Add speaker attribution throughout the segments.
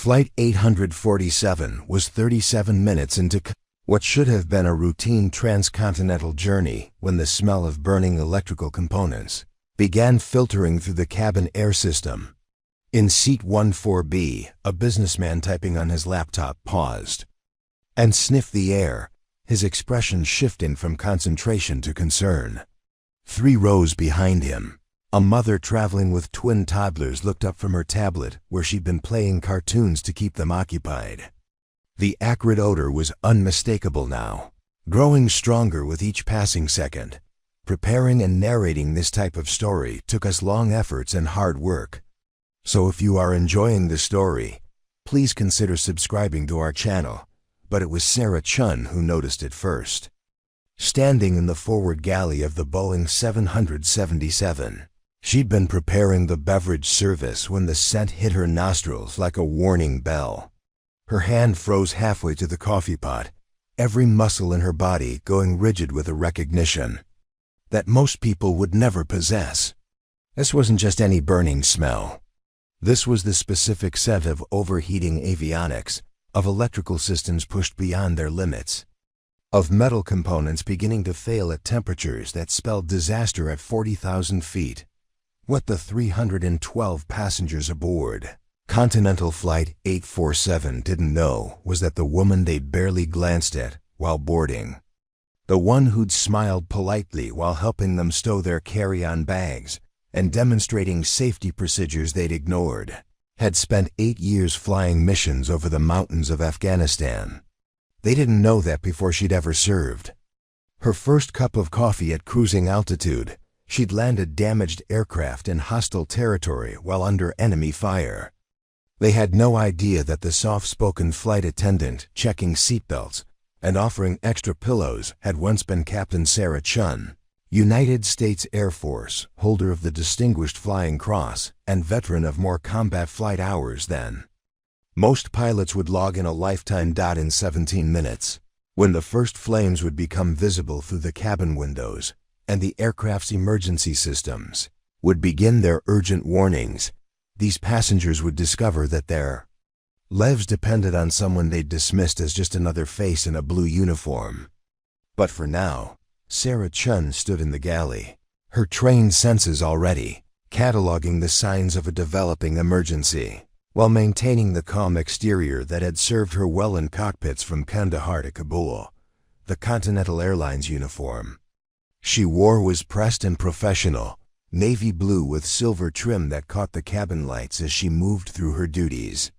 Speaker 1: Flight 847 was 37 minutes into what should have been a routine transcontinental journey when the smell of burning electrical components began filtering through the cabin air system. In seat 14B, a businessman typing on his laptop paused and sniffed the air, his expression shifting from concentration to concern. 3 rows behind him, a mother traveling with twin toddlers looked up from her tablet where she'd been playing cartoons to keep them occupied. The acrid odor was unmistakable now, growing stronger with each passing second. Preparing and narrating this type of story took us long efforts and hard work. So if you are enjoying the story, please consider subscribing to our channel. But it was Sarah Chen who noticed it first. Standing in the forward galley of the Boeing 777, she'd been preparing the beverage service when the scent hit her nostrils like a warning bell. Her hand froze halfway to the coffee pot, every muscle in her body going rigid with a recognition that most people would never possess. This wasn't just any burning smell. This was the specific scent of overheating avionics, of electrical systems pushed beyond their limits, of metal components beginning to fail at temperatures that spelled disaster at 40,000 feet. What the 312 passengers aboard Continental Flight 847 didn't know was that the woman they'd barely glanced at while boarding, the one who'd smiled politely while helping them stow their carry-on bags and demonstrating safety procedures they'd ignored, had spent 8 years flying missions over the mountains of Afghanistan. They didn't know that before she'd ever served. Her first cup of coffee at cruising altitude, she'd landed damaged aircraft in hostile territory while under enemy fire. They had no idea that the soft-spoken flight attendant checking seatbelts and offering extra pillows had once been Captain Sarah Chen, United States Air Force, holder of the Distinguished Flying Cross and veteran of more combat flight hours than most pilots would log in a lifetime. In 17 minutes, when the first flames would become visible through the cabin windows and the aircraft's emergency systems would begin their urgent warnings, these passengers would discover that their lives depended on someone they'd dismissed as just another face in a blue uniform. But for now, Sarah Chen stood in the galley, her trained senses already cataloging the signs of a developing emergency, while maintaining the calm exterior that had served her well in cockpits from Kandahar to Kabul, the Continental Airlines uniform she wore was pressed and professional, navy blue with silver trim that caught the cabin lights as she moved through her duties.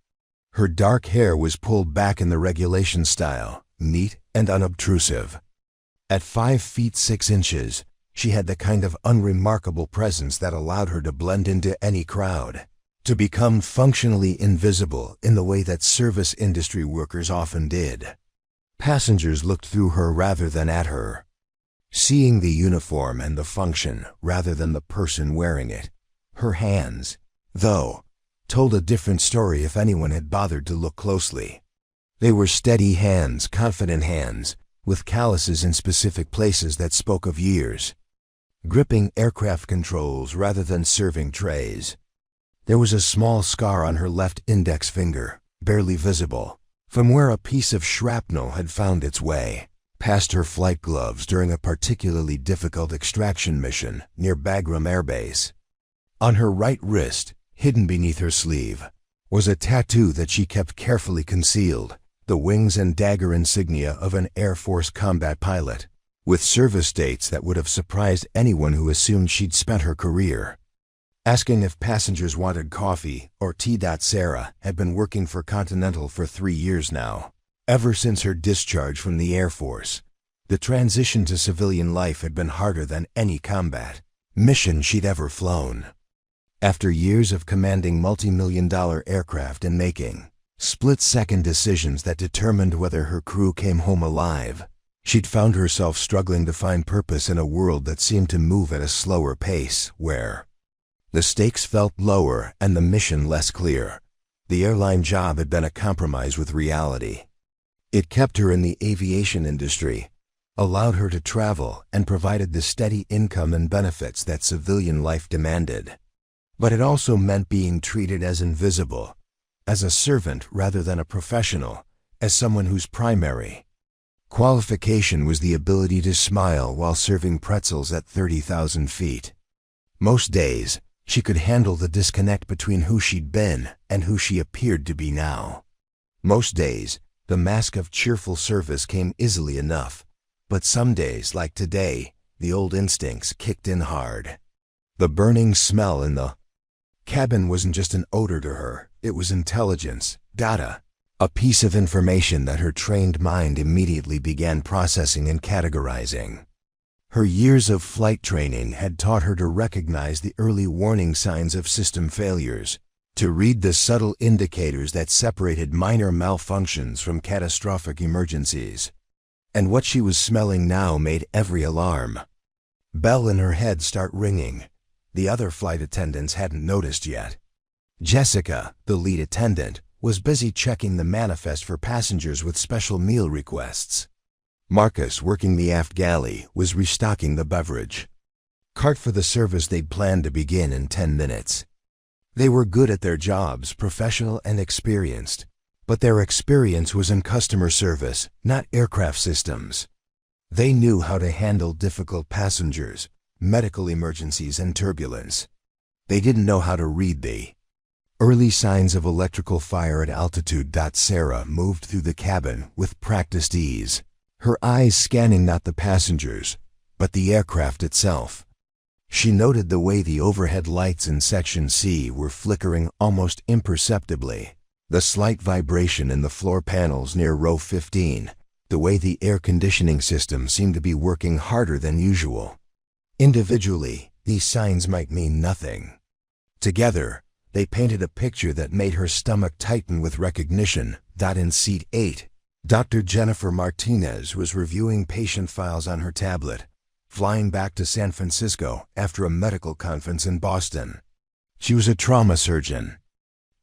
Speaker 1: Her dark hair was pulled back in the regulation style, neat and unobtrusive. At 5 feet 6 inches, she had the kind of unremarkable presence that allowed her to blend into any crowd, to become functionally invisible in the way that service industry workers often did. Passengers looked through her rather than at her, seeing the uniform and the function rather than the person wearing it. Her hands, though, told a different story if anyone had bothered to look closely. They were steady hands, confident hands, with calluses in specific places that spoke of years, gripping aircraft controls rather than serving trays. There was a small scar on her left index finger, barely visible, from where a piece of shrapnel had found its way past her flight gloves during a particularly difficult extraction mission near Bagram Air Base. On her right wrist, hidden beneath her sleeve, was a tattoo that she kept carefully concealed, the wings and dagger insignia of an Air Force combat pilot, with service dates that would have surprised anyone who assumed she'd spent her career asking if passengers wanted coffee or tea. Sarah had been working for Continental for 3 years now. Ever since her discharge from the Air Force, the transition to civilian life had been harder than any combat mission she'd ever flown. After years of commanding multi-million-dollar aircraft and making split-second decisions that determined whether her crew came home alive, she'd found herself struggling to find purpose in a world that seemed to move at a slower pace, where the stakes felt lower and the mission less clear. The airline job had been a compromise with reality. It kept her in the aviation industry, allowed her to travel, and provided the steady income and benefits that civilian life demanded. But it also meant being treated as invisible, as a servant rather than a professional, as someone whose primary qualification was the ability to smile while serving pretzels at 30,000 feet. Most days, she could handle the disconnect between who she'd been and who she appeared to be now. Most days, the mask of cheerful service came easily enough, but some days, like today, the old instincts kicked in hard. The burning smell in the cabin wasn't just an odor to her, it was intelligence, data, a piece of information that her trained mind immediately began processing and categorizing. Her years of flight training had taught her to recognize the early warning signs of system failures, to read the subtle indicators that separated minor malfunctions from catastrophic emergencies. And what she was smelling now made every alarm bell in her head start ringing. The other flight attendants hadn't noticed yet. Jessica, the lead attendant, was busy checking the manifest for passengers with special meal requests. Marcus, working the aft galley, was restocking the beverage cart for the service they'd planned to begin in 10 minutes. They were good at their jobs, professional and experienced, but their experience was in customer service, not aircraft systems. They knew how to handle difficult passengers, medical emergencies, and turbulence. They didn't know how to read the early signs of electrical fire at altitude. Sarah moved through the cabin with practiced ease, her eyes scanning not the passengers, but the aircraft itself. She noted the way the overhead lights in Section C were flickering almost imperceptibly, the slight vibration in the floor panels near row 15, the way the air conditioning system seemed to be working harder than usual. Individually, these signs might mean nothing. Together, they painted a picture that made her stomach tighten with recognition. In seat 8, Dr. Jennifer Martinez was reviewing patient files on her tablet, flying back to San Francisco after a medical conference in Boston. She was a trauma surgeon,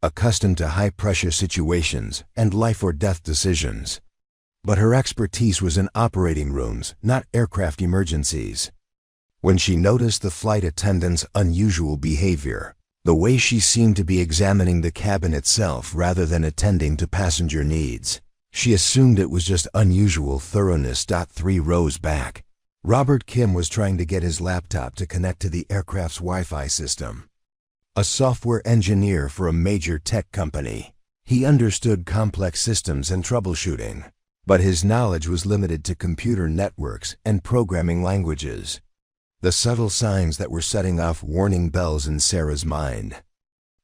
Speaker 1: accustomed to high-pressure situations and life-or-death decisions. But her expertise was in operating rooms, not aircraft emergencies. When she noticed the flight attendant's unusual behavior, the way she seemed to be examining the cabin itself rather than attending to passenger needs, she assumed it was just unusual thoroughness. 3 rows back, Robert Kim was trying to get his laptop to connect to the aircraft's Wi-Fi system. A software engineer for a major tech company, he understood complex systems and troubleshooting, but his knowledge was limited to computer networks and programming languages. The subtle signs that were setting off warning bells in Sarah's mind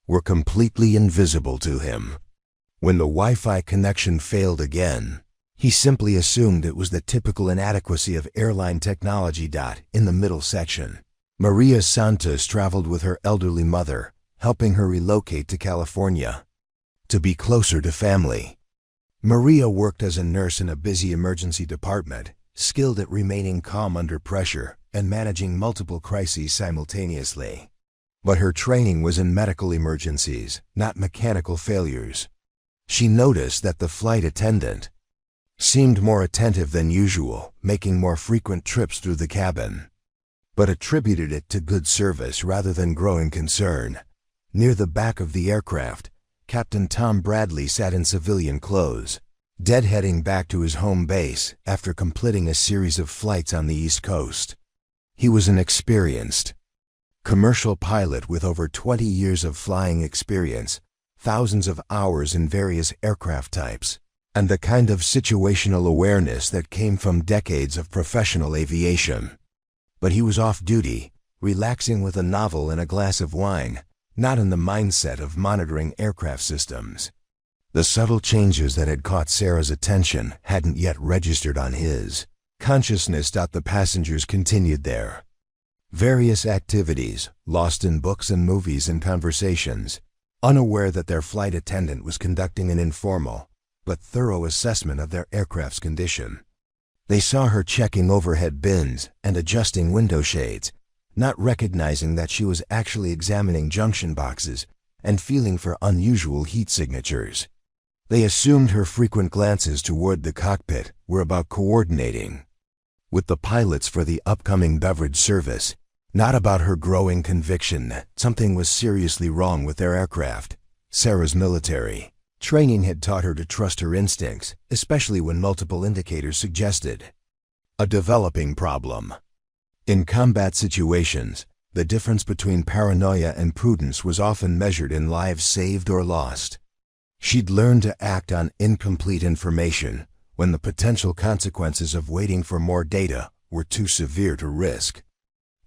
Speaker 1: were completely invisible to him. When the Wi-Fi connection failed again, he simply assumed it was the typical inadequacy of airline technology. In the middle section, Maria Santos traveled with her elderly mother, helping her relocate to California to be closer to family. Maria worked as a nurse in a busy emergency department, skilled at remaining calm under pressure and managing multiple crises simultaneously. But her training was in medical emergencies, not mechanical failures. She noticed that the flight attendant seemed more attentive than usual, making more frequent trips through the cabin, but attributed it to good service rather than growing concern. Near the back of the aircraft, Captain Tom Bradley sat in civilian clothes, deadheading back to his home base after completing a series of flights on the East Coast. He was an experienced commercial pilot with over 20 years of flying experience, thousands of hours in various aircraft types, and the kind of situational awareness that came from decades of professional aviation. But he was off duty, relaxing with a novel and a glass of wine, not in the mindset of monitoring aircraft systems. The subtle changes that had caught Sarah's attention hadn't yet registered on his consciousness. The passengers continued their various activities, lost in books and movies and conversations, unaware that their flight attendant was conducting an informal but thorough assessment of their aircraft's condition. They saw her checking overhead bins and adjusting window shades, not recognizing that she was actually examining junction boxes and feeling for unusual heat signatures. They assumed her frequent glances toward the cockpit were about coordinating with the pilots for the upcoming beverage service, not about her growing conviction that something was seriously wrong with their aircraft. Sarah's military Training had taught her to trust her instincts, especially when multiple indicators suggested a developing problem. In combat situations, the difference between paranoia and prudence was often measured in lives saved or lost. She'd learned to act on incomplete information when the potential consequences of waiting for more data were too severe to risk.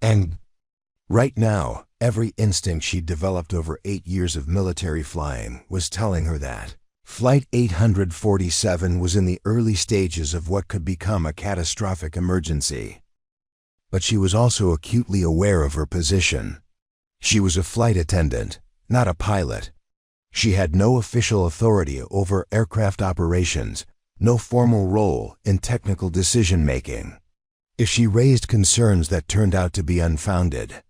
Speaker 1: And right now, every instinct she'd developed over 8 years of military flying was telling her that Flight 847 was in the early stages of what could become a catastrophic emergency. But she was also acutely aware of her position. She was a flight attendant, not a pilot. She had no official authority over aircraft operations, no formal role in technical decision-making. If she raised concerns that turned out to be unfounded,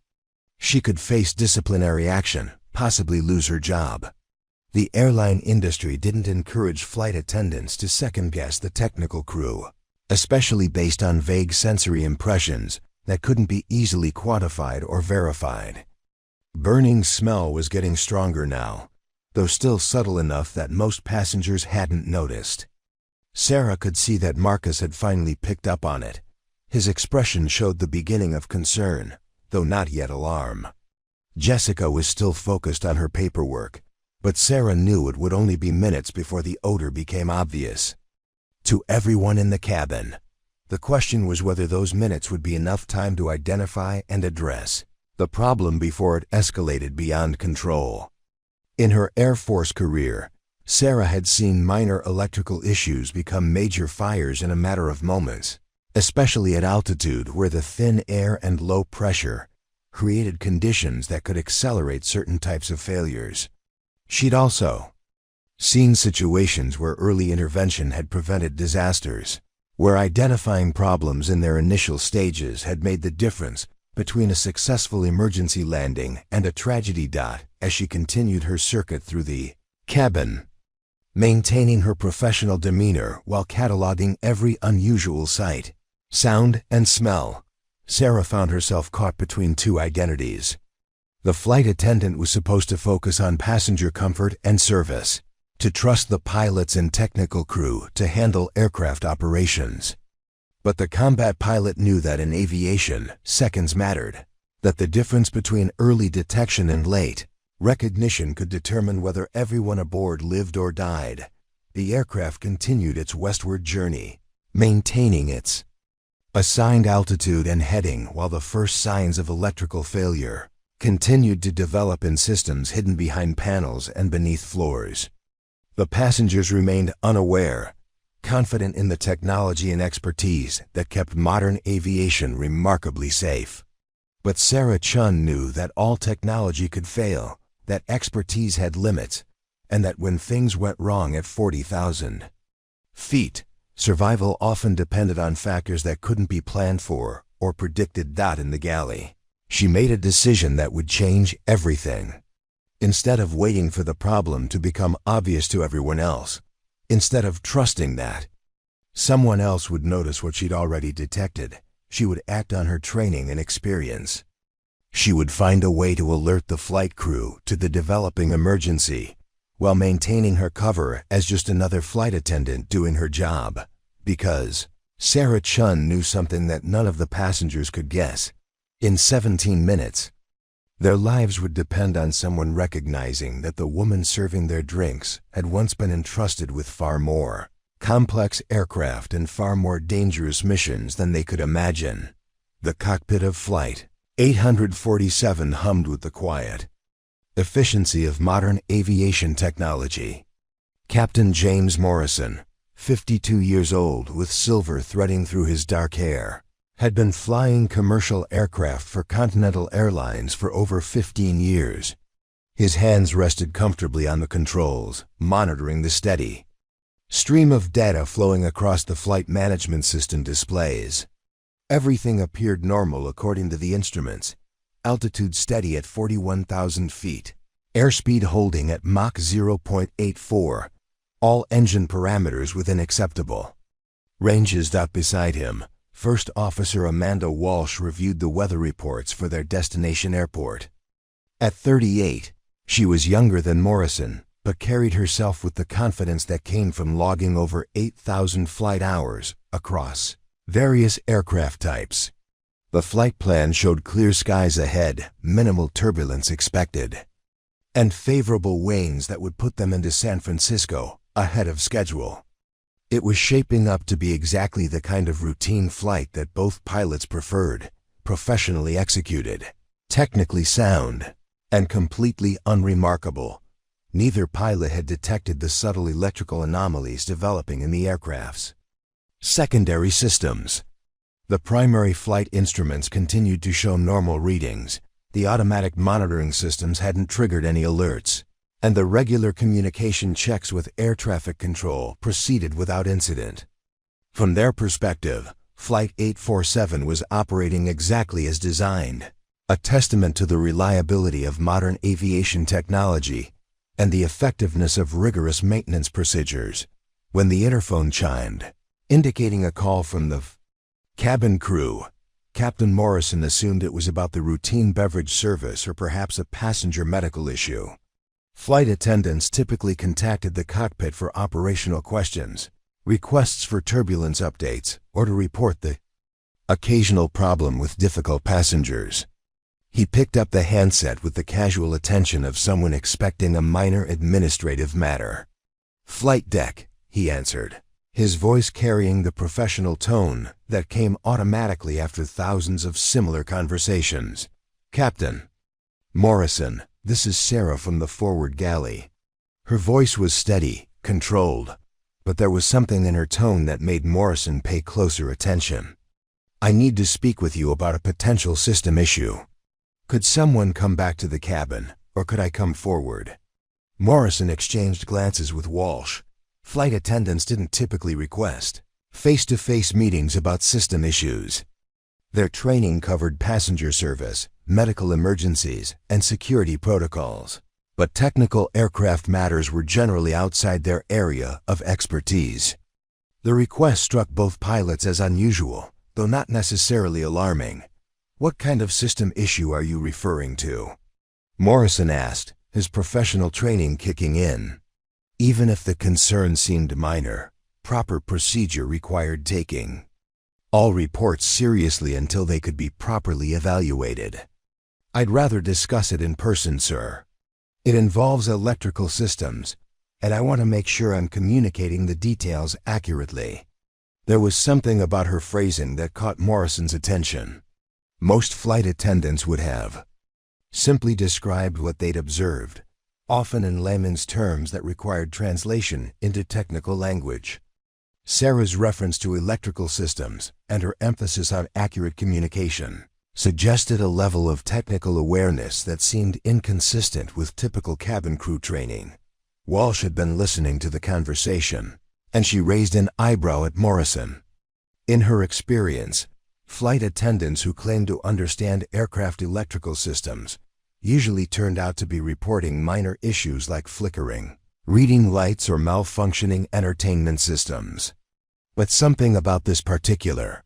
Speaker 1: she could face disciplinary action, possibly lose her job. The airline industry didn't encourage flight attendants to second-guess the technical crew, especially based on vague sensory impressions that couldn't be easily quantified or verified. Burning smell was getting stronger now, though still subtle enough that most passengers hadn't noticed. Sarah could see that Marcus had finally picked up on it. His expression showed the beginning of concern, though not yet alarm. Jessica was still focused on her paperwork, but Sarah knew it would only be minutes before the odor became obvious. To everyone in the cabin, the question was whether those minutes would be enough time to identify and address the problem before it escalated beyond control. In her Air Force career, Sarah had seen minor electrical issues become major fires in a matter of moments, especially at altitude where the thin air and low pressure created conditions that could accelerate certain types of failures. She'd also seen situations where early intervention had prevented disasters, where identifying problems in their initial stages had made the difference between a successful emergency landing and a tragedy. As she continued her circuit through the cabin, maintaining her professional demeanor while cataloging every unusual sight, sound, and smell, Sarah found herself caught between two identities. The flight attendant was supposed to focus on passenger comfort and service, to trust the pilots and technical crew to handle aircraft operations. But the combat pilot knew that in aviation, seconds mattered, that the difference between early detection and late recognition could determine whether everyone aboard lived or died. The aircraft continued its westward journey, maintaining its assigned altitude and heading while the first signs of electrical failure continued to develop in systems hidden behind panels and beneath floors. The passengers remained unaware, confident in the technology and expertise that kept modern aviation remarkably safe. But Sarah Chen knew that all technology could fail, that expertise had limits, and that when things went wrong at 40,000 feet, survival often depended on factors that couldn't be planned for or predicted. In the galley, she made a decision that would change everything. Instead of waiting for the problem to become obvious to everyone else, instead of trusting that someone else would notice what she'd already detected, she would act on her training and experience. She would find a way to alert the flight crew to the developing emergency while maintaining her cover as just another flight attendant doing her job. Because Sarah Chen knew something that none of the passengers could guess. In 17 minutes, their lives would depend on someone recognizing that the woman serving their drinks had once been entrusted with far more complex aircraft and far more dangerous missions than they could imagine. The cockpit of Flight 847 hummed with the quiet efficiency of modern aviation technology. Captain James Morrison, 52 years old with silver threading through his dark hair, had been flying commercial aircraft for Continental Airlines for over 15 years. His hands rested comfortably on the controls, monitoring the steady stream of data flowing across the flight management system displays. Everything appeared normal according to the instruments. Altitude steady at 41,000 feet. Airspeed holding at Mach 0.84. All engine parameters within acceptable ranges. Beside him, First Officer Amanda Walsh reviewed the weather reports for their destination airport. At 38, she was younger than Morrison, but carried herself with the confidence that came from logging over 8,000 flight hours across various aircraft types. The flight plan showed clear skies ahead, minimal turbulence expected, and favorable winds that would put them into San Francisco ahead of schedule. It was shaping up to be exactly the kind of routine flight that both pilots preferred, professionally executed, technically sound, and completely unremarkable. Neither pilot had detected the subtle electrical anomalies developing in the aircraft's secondary systems. The primary flight instruments continued to show normal readings, the automatic monitoring systems hadn't triggered any alerts, and the regular communication checks with air traffic control proceeded without incident. From their perspective, Flight 847 was operating exactly as designed, a testament to the reliability of modern aviation technology and the effectiveness of rigorous maintenance procedures. When the interphone chimed, indicating a call from the cabin crew, Captain Morrison assumed it was about the routine beverage service or perhaps a passenger medical issue. Flight attendants typically contacted the cockpit for operational questions, requests for turbulence updates, or to report the occasional problem with difficult passengers. He picked up the handset with the casual attention of someone expecting a minor administrative matter. "Flight deck," he answered, his voice carrying the professional tone that came automatically after thousands of similar conversations. "Captain Morrison, this is Sarah from the forward galley." Her voice was steady, controlled, but there was something in her tone that made Morrison pay closer attention. "I need to speak with you about a potential system issue. Could someone come back to the cabin, or could I come forward?" Morrison exchanged glances with Walsh. Flight attendants didn't typically request face-to-face meetings about system issues. Their training covered passenger service, medical emergencies, and security protocols. But technical aircraft matters were generally outside their area of expertise. The request struck both pilots as unusual, though not necessarily alarming. "What kind of system issue are you referring to?" Morrison asked, his professional training kicking in. Even if the concern seemed minor, proper procedure required taking all reports seriously until they could be properly evaluated. "I'd rather discuss it in person, sir. It involves electrical systems, and I want to make sure I'm communicating the details accurately." There was something about her phrasing that caught Morrison's attention. Most flight attendants would have simply described what they'd observed, often in layman's terms that required translation into technical language. Sarah's reference to electrical systems and her emphasis on accurate communication suggested a level of technical awareness that seemed inconsistent with typical cabin crew training. Walsh had been listening to the conversation, and she raised an eyebrow at Morrison. In her experience, flight attendants who claimed to understand aircraft electrical systems usually turned out to be reporting minor issues like flickering, reading lights, or malfunctioning entertainment systems. But something about this particular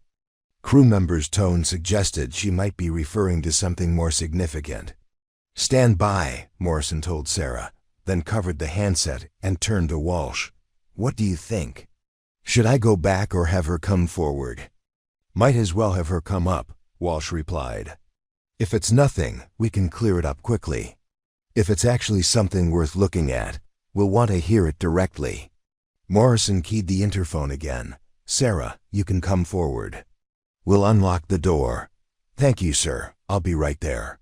Speaker 1: crew member's tone suggested she might be referring to something more significant. "Stand by," Morrison told Sarah, then covered the handset and turned to Walsh. "What do you think? Should I go back or have her come forward?" "Might as well have her come up," Walsh replied. "If it's nothing, we can clear it up quickly. If it's actually something worth looking at, we'll want to hear it directly." Morrison keyed the interphone again. "Sarah, you can come forward. We'll unlock the door." "Thank you, sir. I'll be right there."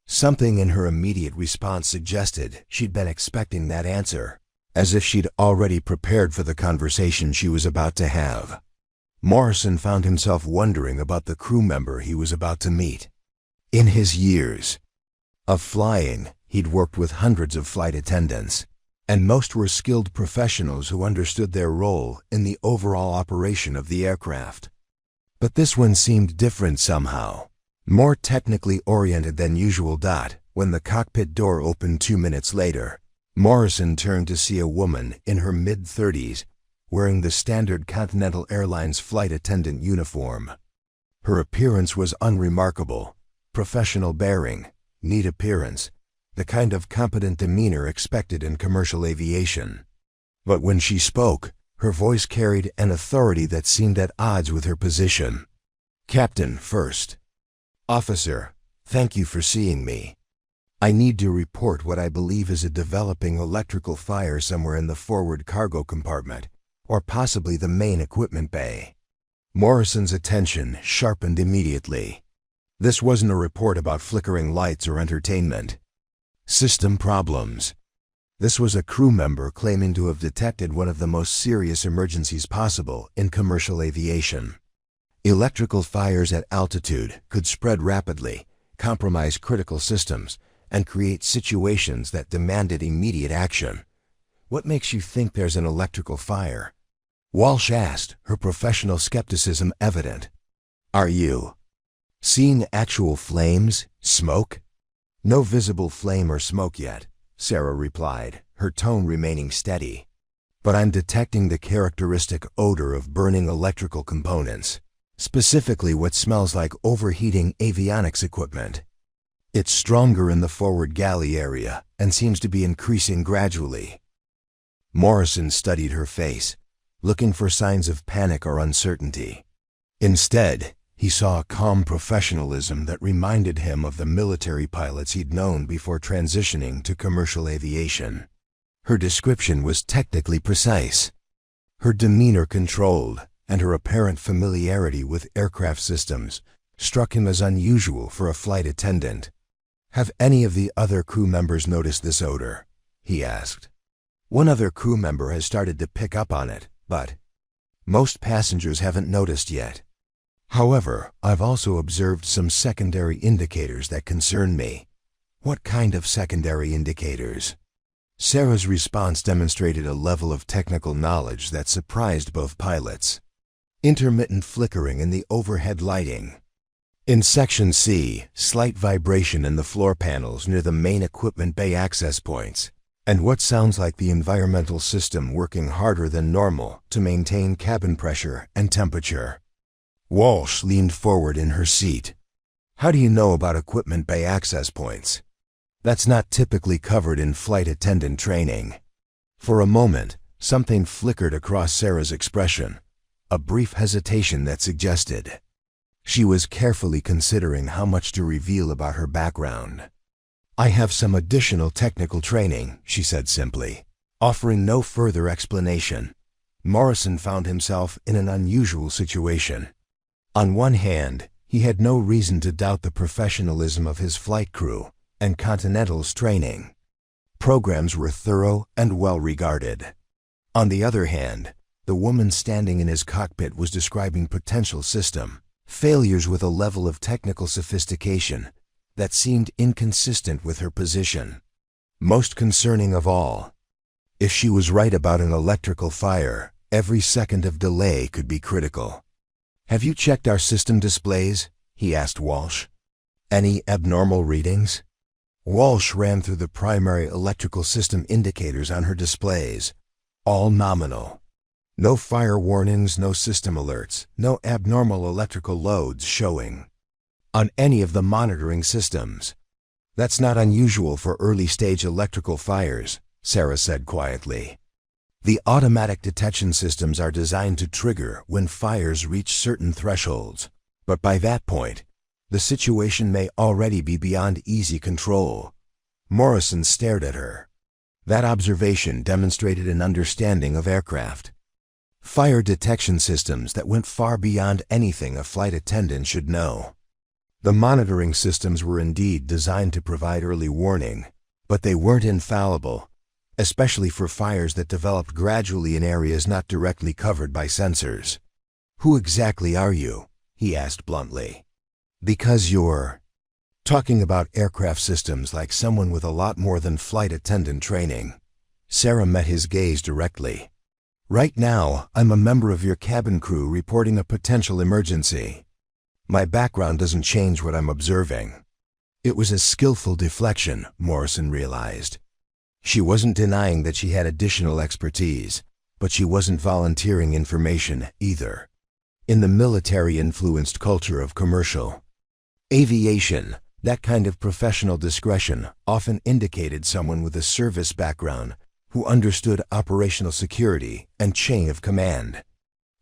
Speaker 1: Something in her immediate response suggested she'd been expecting that answer, as if she'd already prepared for the conversation she was about to have. Morrison found himself wondering about the crew member he was about to meet. In his years of flying, he'd worked with hundreds of flight attendants, and most were skilled professionals who understood their role in the overall operation of the aircraft. But this one seemed different somehow, more technically oriented than usual. When the cockpit door opened 2 minutes later, Morrison turned to see a woman in her mid-30s, wearing the standard Continental Airlines flight attendant uniform. Her appearance was unremarkable. Professional bearing, neat appearance, the kind of competent demeanor expected in commercial aviation. But when she spoke, her voice carried an authority that seemed at odds with her position. "Captain first. Officer, thank you for seeing me. I need to report what I believe is a developing electrical fire somewhere in the forward cargo compartment, or possibly the main equipment bay." Morrison's attention sharpened immediately. This wasn't a report about flickering lights or entertainment. System problems. This was a crew member claiming to have detected one of the most serious emergencies possible in commercial aviation. Electrical fires at altitude could spread rapidly, compromise critical systems, and create situations that demanded immediate action. "What makes you think there's an electrical fire?" Walsh asked, her professional skepticism evident. "Are you seeing actual flames, smoke?" "No visible flame or smoke yet," Sarah replied, her tone remaining steady. "But I'm detecting the characteristic odor of burning electrical components, specifically what smells like overheating avionics equipment. It's stronger in the forward galley area and seems to be increasing gradually." Morrison studied her face, looking for signs of panic or uncertainty. Instead, he saw a calm professionalism that reminded him of the military pilots he'd known before transitioning to commercial aviation. Her description was technically precise, her demeanor controlled, and her apparent familiarity with aircraft systems struck him as unusual for a flight attendant. "Have any of the other crew members noticed this odor?" he asked. "One other crew member has started to pick up on it, but most passengers haven't noticed yet. However, I've also observed some secondary indicators that concern me." "What kind of secondary indicators?" Sarah's response demonstrated a level of technical knowledge that surprised both pilots. "Intermittent flickering in the overhead lighting. In Section C, slight vibration in the floor panels near the main equipment bay access points, and what sounds like the environmental system working harder than normal to maintain cabin pressure and temperature." Walsh leaned forward in her seat. "How do you know about equipment bay access points? That's not typically covered in flight attendant training." For a moment, something flickered across Sarah's expression, a brief hesitation that suggested she was carefully considering how much to reveal about her background. "I have some additional technical training," she said simply, offering no further explanation. Morrison found himself in an unusual situation. On one hand, he had no reason to doubt the professionalism of his flight crew and Continental's training. Programs were thorough and well regarded. On the other hand, the woman standing in his cockpit was describing potential system failures with a level of technical sophistication that seemed inconsistent with her position. Most concerning of all, if she was right about an electrical fire, every second of delay could be critical. "Have you checked our system displays?" he asked Walsh. "Any abnormal readings?" Walsh ran through the primary electrical system indicators on her displays, all nominal. No fire warnings, no system alerts, no abnormal electrical loads showing on any of the monitoring systems. "That's not unusual for early-stage electrical fires," Sarah said quietly. "The automatic detection systems are designed to trigger when fires reach certain thresholds, but by that point, the situation may already be beyond easy control." Morrison stared at her. That observation demonstrated an understanding of aircraft. Fire detection systems that went far beyond anything a flight attendant should know. The monitoring systems were indeed designed to provide early warning, but they weren't infallible, especially for fires that developed gradually in areas not directly covered by sensors. "Who exactly are you?" he asked bluntly. "Because you're talking about aircraft systems like someone with a lot more than flight attendant training." Sarah met his gaze directly. "Right now, I'm a member of your cabin crew reporting a potential emergency. My background doesn't change what I'm observing." It was a skillful deflection, Morrison realized. She wasn't denying that she had additional expertise, but she wasn't volunteering information either. In the military-influenced culture of commercial aviation, That kind of professional discretion often indicated someone with a service background who understood operational security and chain of command.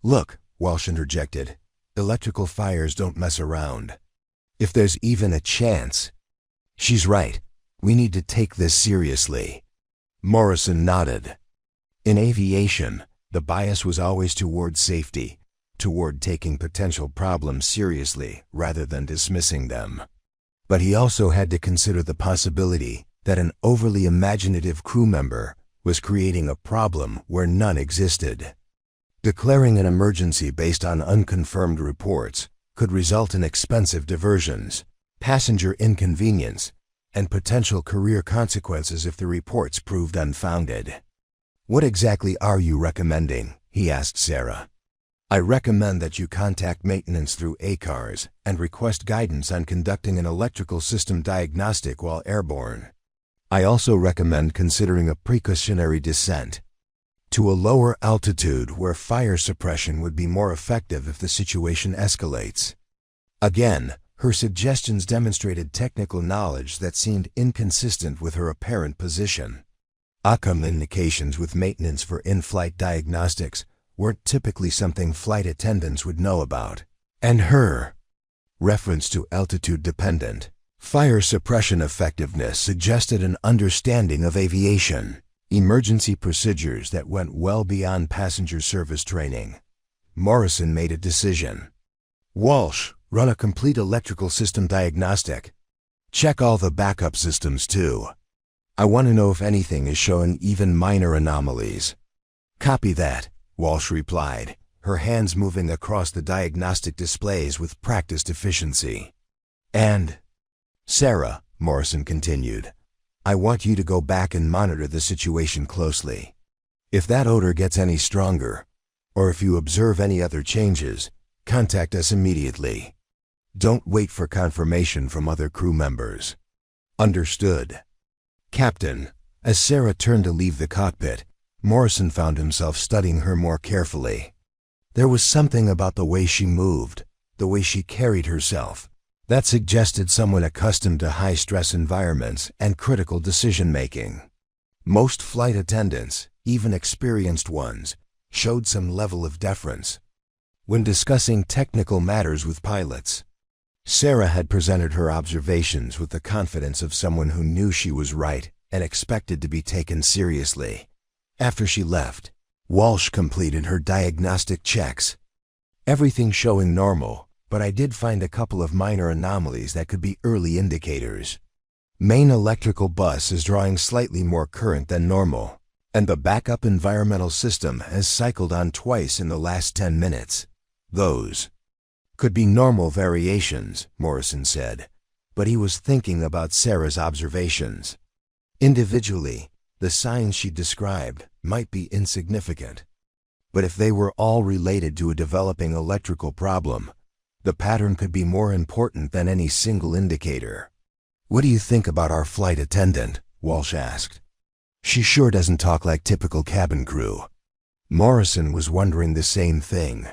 Speaker 1: "Look," Walsh interjected, "electrical fires don't mess around. If there's even a chance—" "She's right. We need to take this seriously." Morrison nodded. In aviation, the bias was always toward safety, toward taking potential problems seriously rather than dismissing them. But he also had to consider the possibility that an overly imaginative crew member was creating a problem where none existed. Declaring an emergency based on unconfirmed reports could result in expensive diversions, passenger inconvenience, and potential career consequences if the reports proved unfounded. "What exactly are you recommending?" he asked Sarah. "I recommend that you contact maintenance through ACARS and request guidance on conducting an electrical system diagnostic while airborne. I also recommend considering a precautionary descent to a lower altitude where fire suppression would be more effective if the situation escalates." Again, her suggestions demonstrated technical knowledge that seemed inconsistent with her apparent position. Communications with maintenance for in-flight diagnostics weren't typically something flight attendants would know about. And her reference to altitude-dependent fire suppression effectiveness suggested an understanding of aviation emergency procedures that went well beyond passenger service training. Morrison made a decision. "Walsh, run a complete electrical system diagnostic. Check all the backup systems too. I want to know if anything is showing even minor anomalies." "Copy that," Walsh replied, her hands moving across the diagnostic displays with practiced efficiency. "And, Sarah," Morrison continued, "I want you to go back and monitor the situation closely. If that odor gets any stronger, or if you observe any other changes, contact us immediately. Don't wait for confirmation from other crew members." "Understood." "Captain." As Sarah turned to leave the cockpit, Morrison found himself studying her more carefully. There was something about the way she moved, the way she carried herself, that suggested someone accustomed to high-stress environments and critical decision-making. Most flight attendants, even experienced ones, showed some level of deference when discussing technical matters with pilots. Sarah had presented her observations with the confidence of someone who knew she was right and expected to be taken seriously. After she left, Walsh completed her diagnostic checks. "Everything showing normal, but I did find a couple of minor anomalies that could be early indicators. Main electrical bus is drawing slightly more current than normal, and the backup environmental system has cycled on twice in the last 10 minutes. Those could be normal variations," Morrison said, but he was thinking about Sarah's observations. Individually, the signs she described might be insignificant, but if they were all related to a developing electrical problem, the pattern could be more important than any single indicator. "What do you think about our flight attendant?" Walsh asked. "She sure doesn't talk like typical cabin crew." Morrison was wondering the same thing.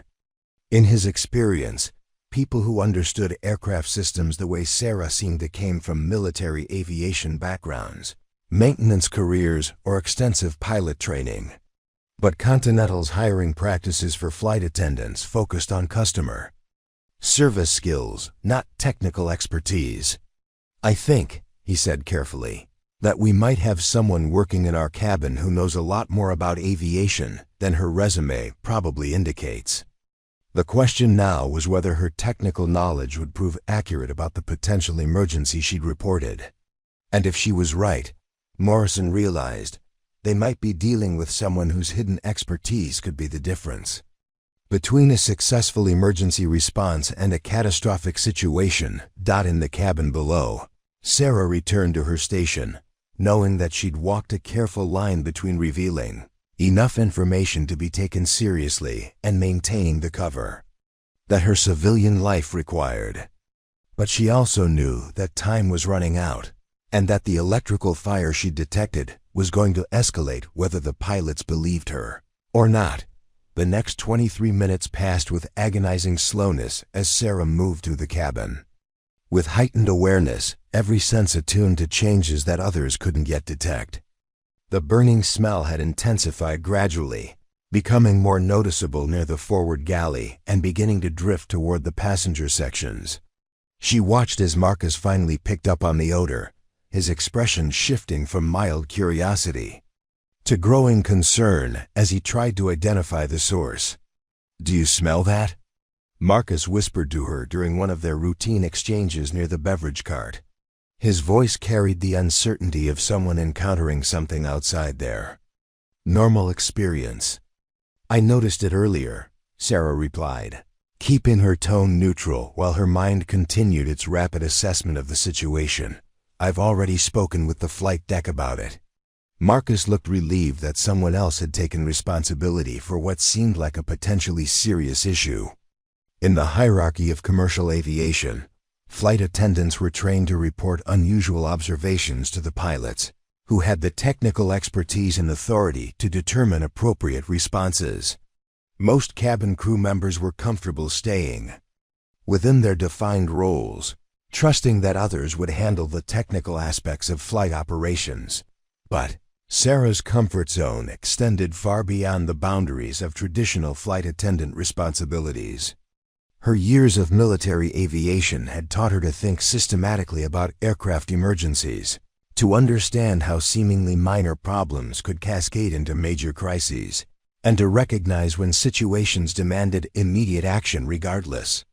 Speaker 1: In his experience, people who understood aircraft systems the way Sarah seemed to came from military aviation backgrounds, maintenance careers, or extensive pilot training. But Continental's hiring practices for flight attendants focused on customer service skills, not technical expertise. "I think," he said carefully, "that we might have someone working in our cabin who knows a lot more about aviation than her resume probably indicates." The question now was whether her technical knowledge would prove accurate about the potential emergency she'd reported. And if she was right, Morrison realized they might be dealing with someone whose hidden expertise could be the difference between a successful emergency response and a catastrophic situation. In the cabin below, Sarah returned to her station, knowing that she'd walked a careful line between revealing enough information to be taken seriously and maintaining the cover that her civilian life required. But she also knew that time was running out, and that the electrical fire she detected was going to escalate whether the pilots believed her or not. The next 23 minutes passed with agonizing slowness as Sarah moved through the cabin. with heightened awareness, every sense attuned to changes that others couldn't yet detect. The burning smell had intensified gradually, becoming more noticeable near the forward galley and beginning to drift toward the passenger sections. She watched as Marcus finally picked up on the odor, his expression shifting from mild curiosity to growing concern as he tried to identify the source. "Do you smell that?" Marcus whispered to her during one of their routine exchanges near the beverage cart. His voice carried the uncertainty of someone encountering something outside their normal experience. "I noticed it earlier," Sarah replied, keeping her tone neutral while her mind continued its rapid assessment of the situation. "I've already spoken with the flight deck about it." Marcus looked relieved that someone else had taken responsibility for what seemed like a potentially serious issue. In the hierarchy of commercial aviation, flight attendants were trained to report unusual observations to the pilots, who had the technical expertise and authority to determine appropriate responses. Most cabin crew members were comfortable staying within their defined roles, trusting that others would handle the technical aspects of flight operations. But Sarah's comfort zone extended far beyond the boundaries of traditional flight attendant responsibilities. Her years of military aviation had taught her to think systematically about aircraft emergencies, to understand how seemingly minor problems could cascade into major crises, and to recognize when situations demanded immediate action regardless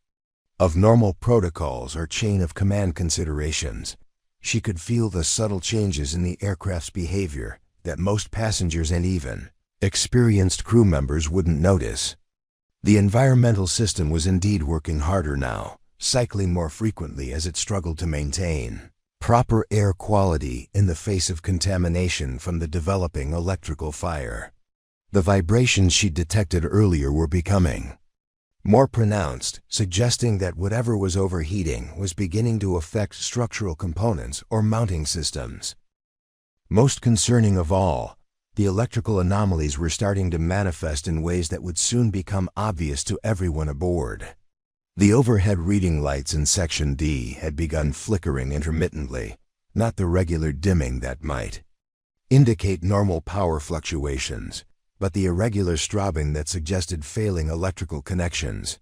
Speaker 1: of normal protocols or chain of command considerations. She could feel the subtle changes in the aircraft's behavior that most passengers and even experienced crew members wouldn't notice. The environmental system was indeed working harder now, cycling more frequently as it struggled to maintain proper air quality in the face of contamination from the developing electrical fire. The vibrations she detected earlier were becoming more pronounced, suggesting that whatever was overheating was beginning to affect structural components or mounting systems. Most concerning of all, the electrical anomalies were starting to manifest in ways that would soon become obvious to everyone aboard. The overhead reading lights in Section D had begun flickering intermittently, not the regular dimming that might indicate normal power fluctuations, but the irregular strobing that suggested failing electrical connections.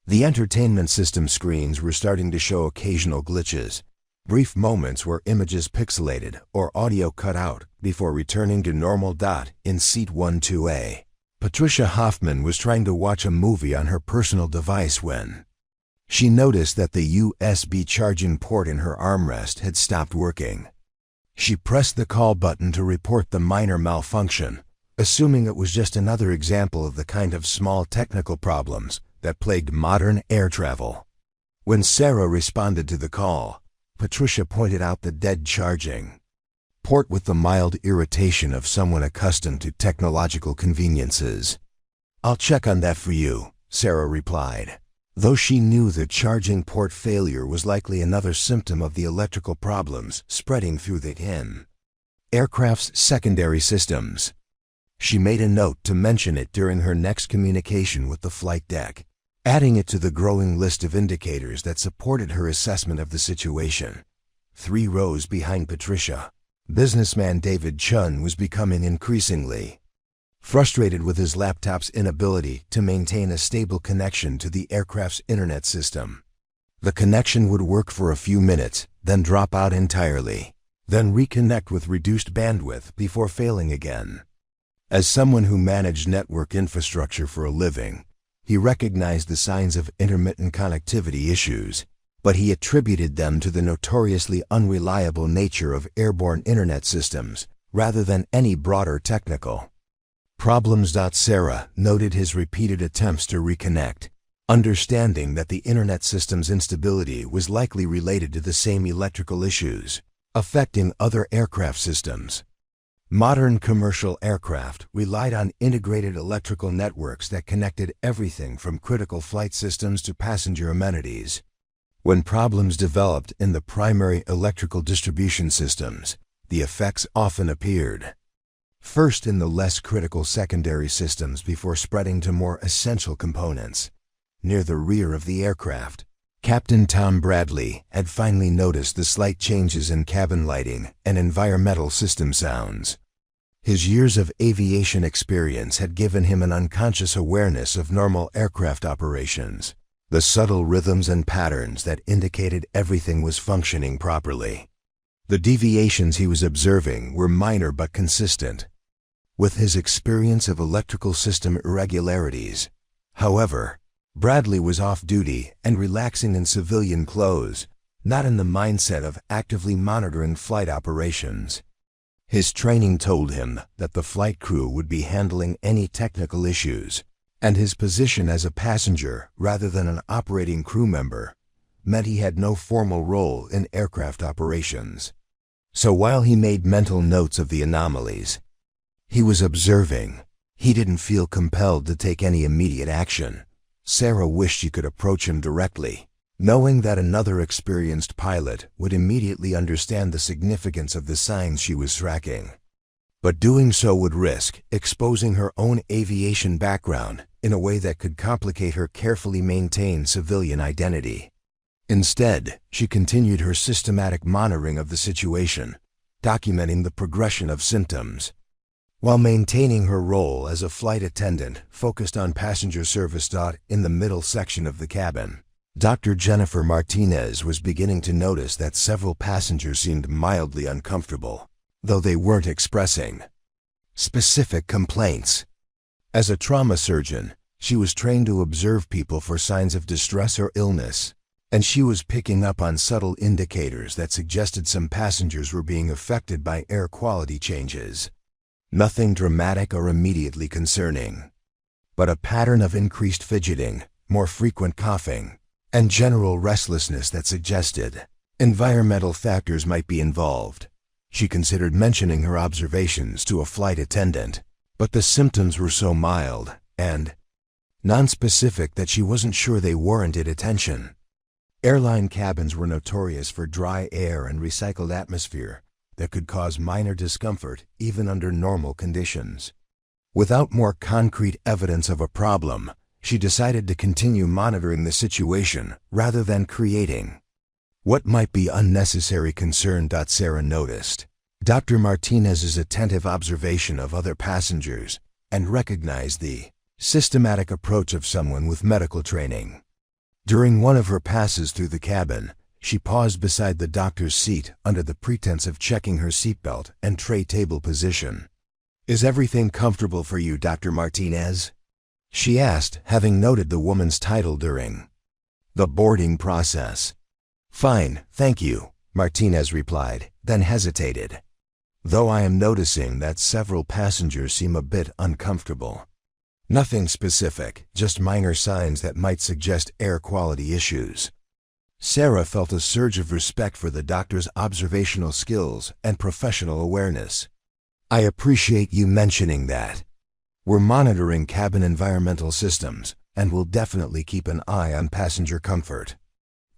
Speaker 1: The entertainment system screens were starting to show occasional glitches, brief moments where images pixelated or audio cut out before returning to normal. In seat 12A, Patricia Hoffman was trying to watch a movie on her personal device when she noticed that the USB charging port in her armrest had stopped working. She pressed the call button to report the minor malfunction, assuming it was just another example of the kind of small technical problems that plagued modern air travel. When Sarah responded to the call, Patricia pointed out the dead charging port with the mild irritation of someone accustomed to technological conveniences. "I'll check on that for you," Sarah replied, though she knew the charging port failure was likely another symptom of the electrical problems spreading through the aircraft's secondary systems. She made a note to mention it during her next communication with the flight deck, adding it to the growing list of indicators that supported her assessment of the situation. 3 rows behind Patricia, businessman David Chen was becoming increasingly frustrated with his laptop's inability to maintain a stable connection to the aircraft's internet system. The connection would work for a few minutes, then drop out entirely, then reconnect with reduced bandwidth before failing again. As someone who managed network infrastructure for a living, he recognized the signs of intermittent connectivity issues, but he attributed them to the notoriously unreliable nature of airborne internet systems rather than any broader technical problems. Sarah noted his repeated attempts to reconnect, understanding that the internet system's instability was likely related to the same electrical issues affecting other aircraft systems. Modern commercial aircraft relied on integrated electrical networks that connected everything from critical flight systems to passenger amenities. When problems developed in the primary electrical distribution systems, the effects often appeared first in the less critical secondary systems before spreading to more essential components near the rear of the aircraft. Captain Tom Bradley had finally noticed the slight changes in cabin lighting and environmental system sounds. His years of aviation experience had given him an unconscious awareness of normal aircraft operations, the subtle rhythms and patterns that indicated everything was functioning properly. The deviations he was observing were minor but consistent. With his experience of electrical system irregularities, however, Bradley was off-duty and relaxing in civilian clothes, not in the mindset of actively monitoring flight operations. His training told him that the flight crew would be handling any technical issues, and his position as a passenger rather than an operating crew member meant he had no formal role in aircraft operations. So while he made mental notes of the anomalies he was observing, he didn't feel compelled to take any immediate action. Sarah wished she could approach him directly, knowing that another experienced pilot would immediately understand the significance of the signs she was tracking. But doing so would risk exposing her own aviation background in a way that could complicate her carefully maintained civilian identity. Instead, she continued her systematic monitoring of the situation, documenting the progression of symptoms. While maintaining her role as a flight attendant focused on passenger service. In the middle section of the cabin, Dr. Jennifer Martinez was beginning to notice that several passengers seemed mildly uncomfortable, though they weren't expressing specific complaints. As a trauma surgeon, she was trained to observe people for signs of distress or illness, and she was picking up on subtle indicators that suggested some passengers were being affected by air quality changes. Nothing dramatic or immediately concerning, but a pattern of increased fidgeting, more frequent coughing, and general restlessness that suggested environmental factors might be involved. She considered mentioning her observations to a flight attendant, but the symptoms were so mild and nonspecific that she wasn't sure they warranted attention. Airline cabins were notorious for dry air and recycled atmosphere that could cause minor discomfort even under normal conditions. Without more concrete evidence of a problem, she decided to continue monitoring the situation rather than creating what might be unnecessary concern. Sarah noticed Dr. Martinez's attentive observation of other passengers and recognized the systematic approach of someone with medical training. During one of her passes through the cabin, she paused beside the doctor's seat under the pretense of checking her seatbelt and tray table position. "Is everything comfortable for you, Dr. Martinez?" she asked, having noted the woman's title during the boarding process. "Fine, thank you," Martinez replied, then hesitated. "Though I am noticing that several passengers seem a bit uncomfortable." Nothing specific, just minor signs that might suggest air quality issues. Sarah felt a surge of respect for the doctor's observational skills and professional awareness. "I appreciate you mentioning that. We're monitoring cabin environmental systems and will definitely keep an eye on passenger comfort."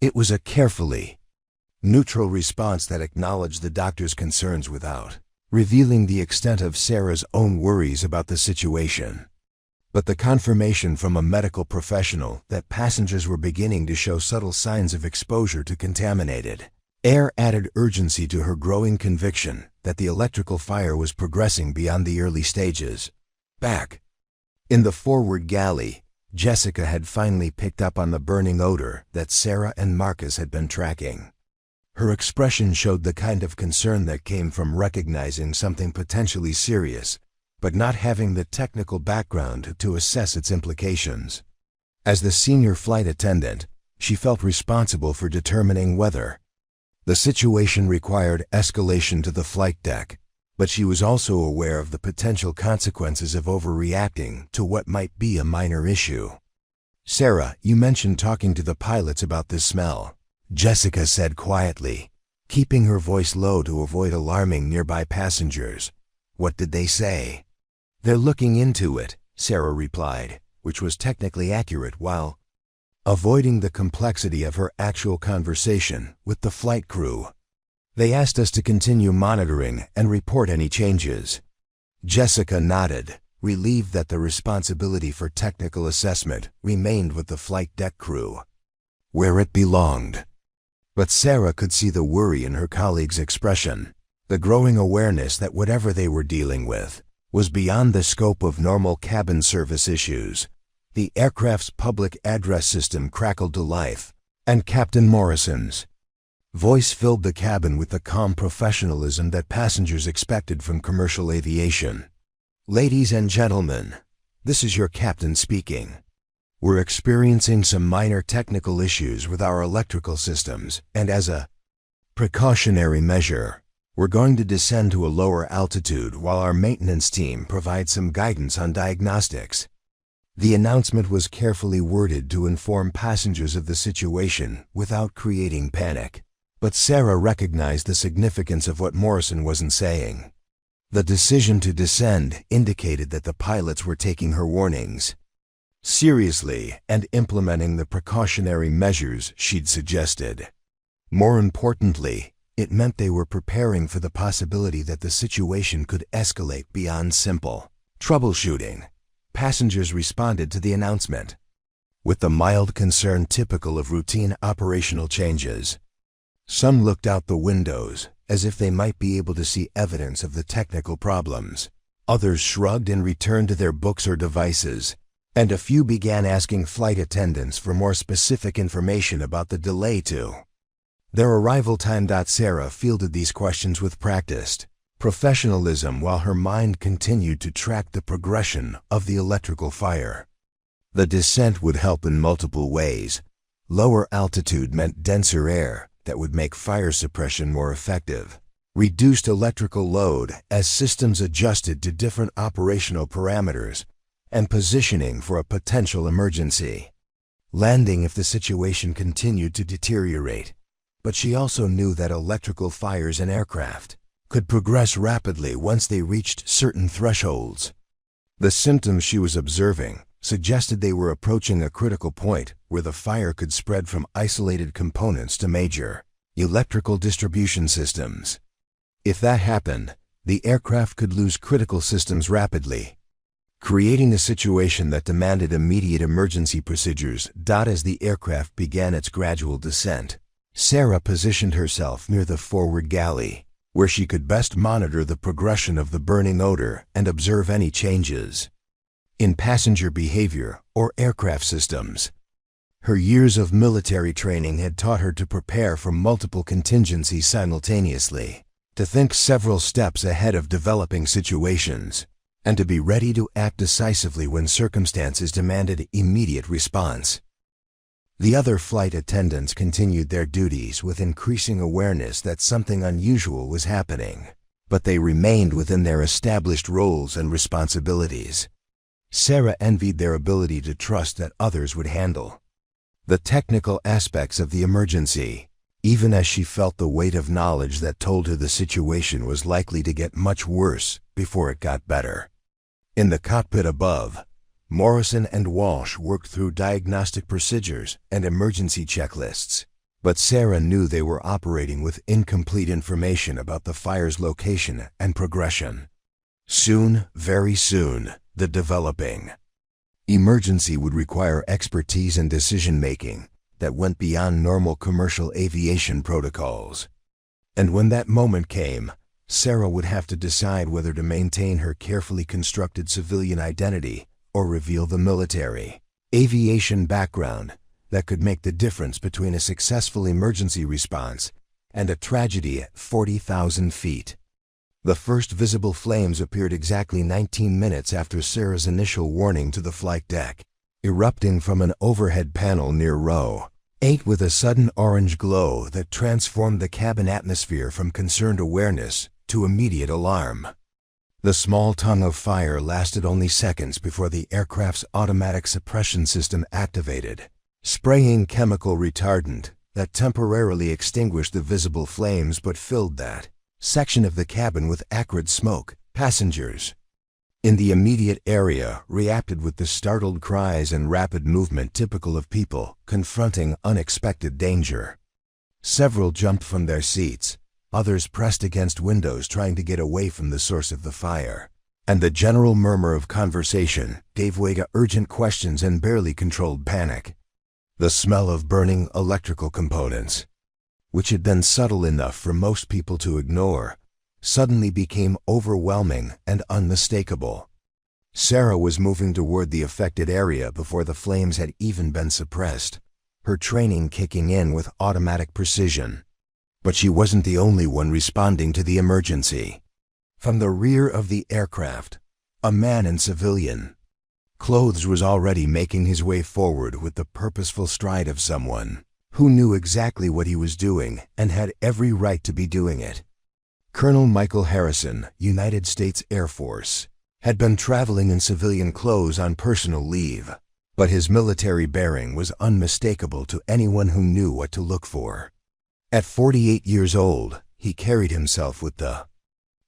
Speaker 1: It was a carefully neutral response that acknowledged the doctor's concerns without revealing the extent of Sarah's own worries about the situation. But the confirmation from a medical professional that passengers were beginning to show subtle signs of exposure to contaminated air added urgency to her growing conviction that the electrical fire was progressing beyond the early stages. Back in the forward galley, Jessica had finally picked up on the burning odor that Sarah and Marcus had been tracking. Her expression showed the kind of concern that came from recognizing something potentially serious, but not having the technical background to assess its implications. As the senior flight attendant, she felt responsible for determining whether the situation required escalation to the flight deck, but she was also aware of the potential consequences of overreacting to what might be a minor issue. "Sarah, you mentioned talking to the pilots about this smell," Jessica said quietly, keeping her voice low to avoid alarming nearby passengers. "What did they say?" "They're looking into it," Sarah replied, which was technically accurate while avoiding the complexity of her actual conversation with the flight crew. "They asked us to continue monitoring and report any changes." Jessica nodded, relieved that the responsibility for technical assessment remained with the flight deck crew. where it belonged. But Sarah could see the worry in her colleague's expression, the growing awareness that whatever they were dealing with was beyond the scope of normal cabin service issues. The aircraft's public address system crackled to life, and Captain Morrison's voice filled the cabin with the calm professionalism that passengers expected from commercial aviation. "Ladies and gentlemen, this is your captain speaking. We're experiencing some minor technical issues with our electrical systems, and as a precautionary measure, we're going to descend to a lower altitude while our maintenance team provides some guidance on diagnostics." The announcement was carefully worded to inform passengers of the situation without creating panic. But Sarah recognized the significance of what Morrison wasn't saying. The decision to descend indicated that the pilots were taking her warnings seriously and implementing the precautionary measures she'd suggested. More importantly, it meant they were preparing for the possibility that the situation could escalate beyond simple troubleshooting. Passengers responded to the announcement with the mild concern typical of routine operational changes. Some looked out the windows as if they might be able to see evidence of the technical problems. Others shrugged and returned to their books or devices, and a few began asking flight attendants for more specific information about the delay to their arrival time. Sarah fielded these questions with practiced professionalism while her mind continued to track the progression of the electrical fire. The descent would help in multiple ways. Lower altitude meant denser air that would make fire suppression more effective. Reduced electrical load as systems adjusted to different operational parameters, and positioning for a potential emergency. Landing if the situation continued to deteriorate. But she also knew that electrical fires in aircraft could progress rapidly once they reached certain thresholds. The symptoms she was observing suggested they were approaching a critical point where the fire could spread from isolated components to major electrical distribution systems. If that happened, the aircraft could lose critical systems rapidly, creating a situation that demanded immediate emergency procedures. As the aircraft began its gradual descent, Sarah positioned herself near the forward galley, where she could best monitor the progression of the burning odor and observe any changes in passenger behavior or aircraft systems. Her years of military training had taught her to prepare for multiple contingencies simultaneously, to think several steps ahead of developing situations, and to be ready to act decisively when circumstances demanded immediate response. The other flight attendants continued their duties with increasing awareness that something unusual was happening, but they remained within their established roles and responsibilities. Sarah envied their ability to trust that others would handle the technical aspects of the emergency, even as she felt the weight of knowledge that told her the situation was likely to get much worse before it got better. In the cockpit above, Morrison and Walsh worked through diagnostic procedures and emergency checklists, but Sarah knew they were operating with incomplete information about the fire's location and progression. Soon, very soon, the developing emergency would require expertise and decision-making that went beyond normal commercial aviation protocols. And when that moment came, Sarah would have to decide whether to maintain her carefully constructed civilian identity or reveal the military aviation background that could make the difference between a successful emergency response and a tragedy at 40,000 feet. The first visible flames appeared exactly 19 minutes after Sarah's initial warning to the flight deck, erupting from an overhead panel near row 8 with a sudden orange glow that transformed the cabin atmosphere from concerned awareness to immediate alarm. The small tongue of fire lasted only seconds before the aircraft's automatic suppression system activated, spraying chemical retardant that temporarily extinguished the visible flames but filled that section of the cabin with acrid smoke. Passengers in the immediate area reacted with the startled cries and rapid movement typical of people confronting unexpected danger. Several jumped from their seats, others pressed against windows trying to get away from the source of the fire, and the general murmur of conversation gave way to urgent questions and barely controlled panic. The smell of burning electrical components, which had been subtle enough for most people to ignore, suddenly became overwhelming and unmistakable. Sarah was moving toward the affected area before the flames had even been suppressed, her training kicking in with automatic precision. But she wasn't the only one responding to the emergency. From the rear of the aircraft, a man in civilian clothes was already making his way forward with the purposeful stride of someone who knew exactly what he was doing and had every right to be doing it. Colonel Michael Harrison, United States Air Force, had been traveling in civilian clothes on personal leave, but his military bearing was unmistakable to anyone who knew what to look for. At 48 years old, he carried himself with the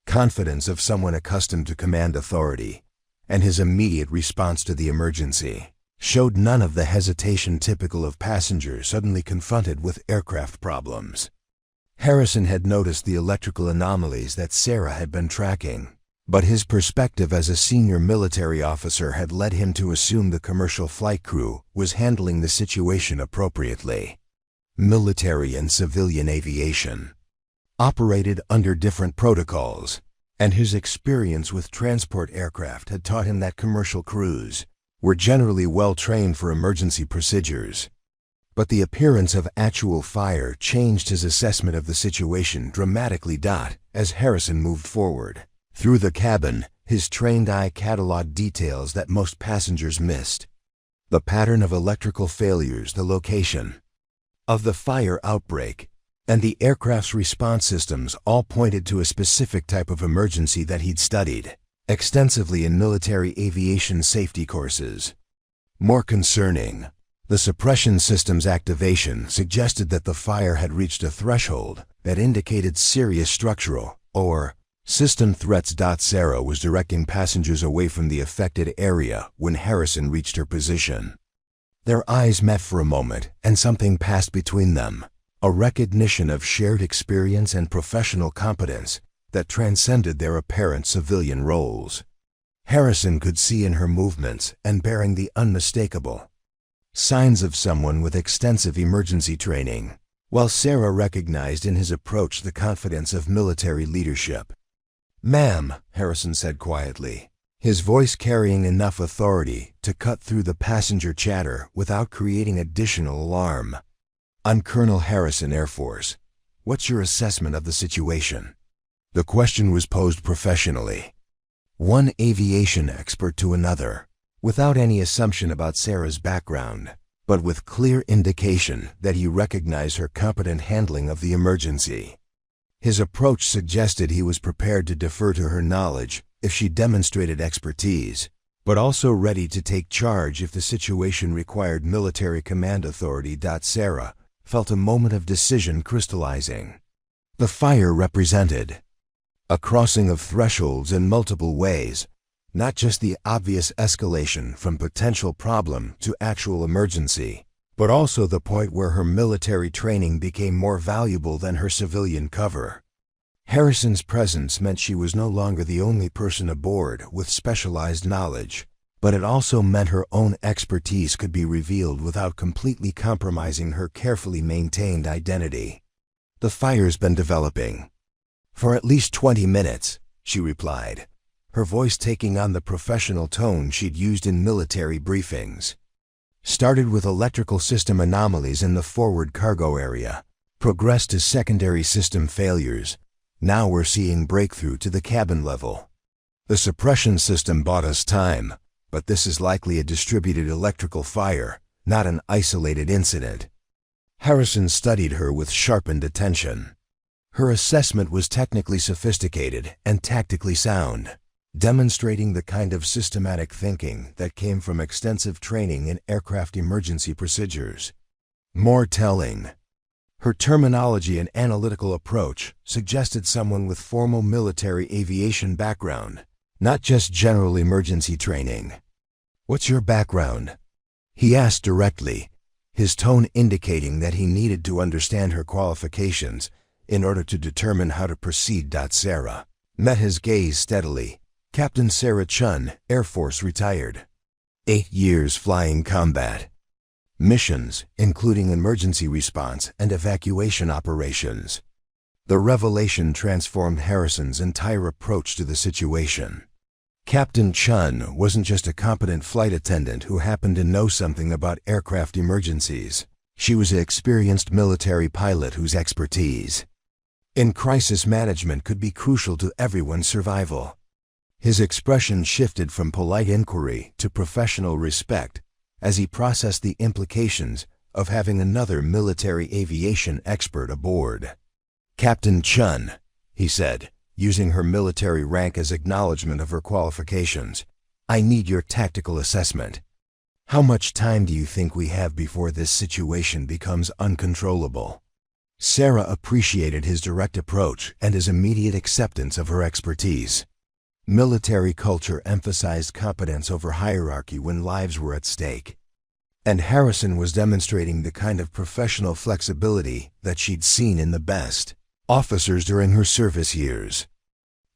Speaker 1: confidence of someone accustomed to command authority, and his immediate response to the emergency showed none of the hesitation typical of passengers suddenly confronted with aircraft problems. Harrison had noticed the electrical anomalies that Sarah had been tracking, but his perspective as a senior military officer had led him to assume the commercial flight crew was handling the situation appropriately. Military and civilian aviation operated under different protocols, and his experience with transport aircraft had taught him that commercial crews were generally well trained for emergency procedures. But the appearance of actual fire changed his assessment of the situation dramatically. As Harrison moved forward through the cabin, his trained eye cataloged details that most passengers missed: the pattern of electrical failures, the location of the fire outbreak, and the aircraft's response systems all pointed to a specific type of emergency that he'd studied extensively in military aviation safety courses. More concerning, the suppression system's activation suggested that the fire had reached a threshold that indicated serious structural or system threats. Sarah was directing passengers away from the affected area when Harrison reached her position. Their eyes met for a moment, and something passed between them, a recognition of shared experience and professional competence that transcended their apparent civilian roles. Harrison could see in her movements and bearing the unmistakable signs of someone with extensive emergency training, while Sarah recognized in his approach the confidence of military leadership. "Ma'am," Harrison said quietly, his voice carrying enough authority to cut through the passenger chatter without creating additional alarm. "I'm Colonel Harrison, Air Force. What's your assessment of the situation?" The question was posed professionally, one aviation expert to another, without any assumption about Sarah's background, but with clear indication that he recognized her competent handling of the emergency. His approach suggested he was prepared to defer to her knowledge if she demonstrated expertise, but also ready to take charge if the situation required military command authority. Sarah felt a moment of decision crystallizing. The fire represented a crossing of thresholds in multiple ways, not just the obvious escalation from potential problem to actual emergency, but also the point where her military training became more valuable than her civilian cover. Harrison's presence meant she was no longer the only person aboard with specialized knowledge, but it also meant her own expertise could be revealed without completely compromising her carefully maintained identity. "The fire's been developing for at least 20 minutes, she replied, her voice taking on the professional tone she'd used in military briefings. "Started with electrical system anomalies in the forward cargo area, progressed to secondary system failures. Now we're seeing breakthrough to the cabin level. The suppression system bought us time, but this is likely a distributed electrical fire, not an isolated incident." Harrison studied her with sharpened attention. Her assessment was technically sophisticated and tactically sound, demonstrating the kind of systematic thinking that came from extensive training in aircraft emergency procedures. More telling, her terminology and analytical approach suggested someone with formal military aviation background, not just general emergency training. "What's your background?" he asked directly, his tone indicating that he needed to understand her qualifications in order to determine how to proceed. Sarah met his gaze steadily. "Captain Sarah Chen, Air Force, retired. 8 years flying combat." missions, including emergency response and evacuation operations. The revelation transformed Harrison's entire approach to the situation. Captain Chen wasn't just a competent flight attendant who happened to know something about aircraft emergencies. She was an experienced military pilot whose expertise in crisis management could be crucial to everyone's survival. His expression shifted from polite inquiry to professional respect as he processed the implications of having another military aviation expert aboard. "Captain Chen," he said, using her military rank as acknowledgement of her qualifications, "I need your tactical assessment. How much time do you think we have before this situation becomes uncontrollable?" Sarah appreciated his direct approach and his immediate acceptance of her expertise. Military culture emphasized competence over hierarchy when lives were at stake. And Harrison was demonstrating the kind of professional flexibility that she'd seen in the best officers during her service years.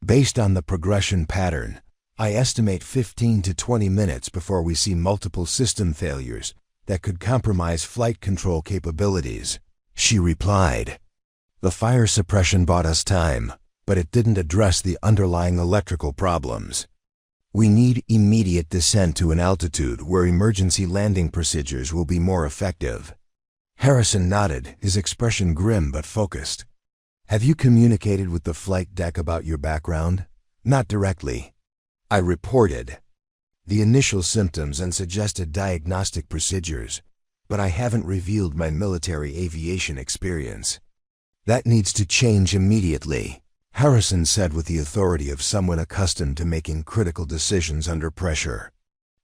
Speaker 1: "Based on the progression pattern, I estimate 15 to 20 minutes before we see multiple system failures that could compromise flight control capabilities," she replied. "The fire suppression bought us time, but it didn't address the underlying electrical problems. We need immediate descent to an altitude where emergency landing procedures will be more effective." Harrison nodded, his expression grim but focused. "Have you communicated with the flight deck about your background?" "Not directly," I reported. "The initial symptoms and suggested diagnostic procedures, but I haven't revealed my military aviation experience." "That needs to change immediately," Harrison said with the authority of someone accustomed to making critical decisions under pressure.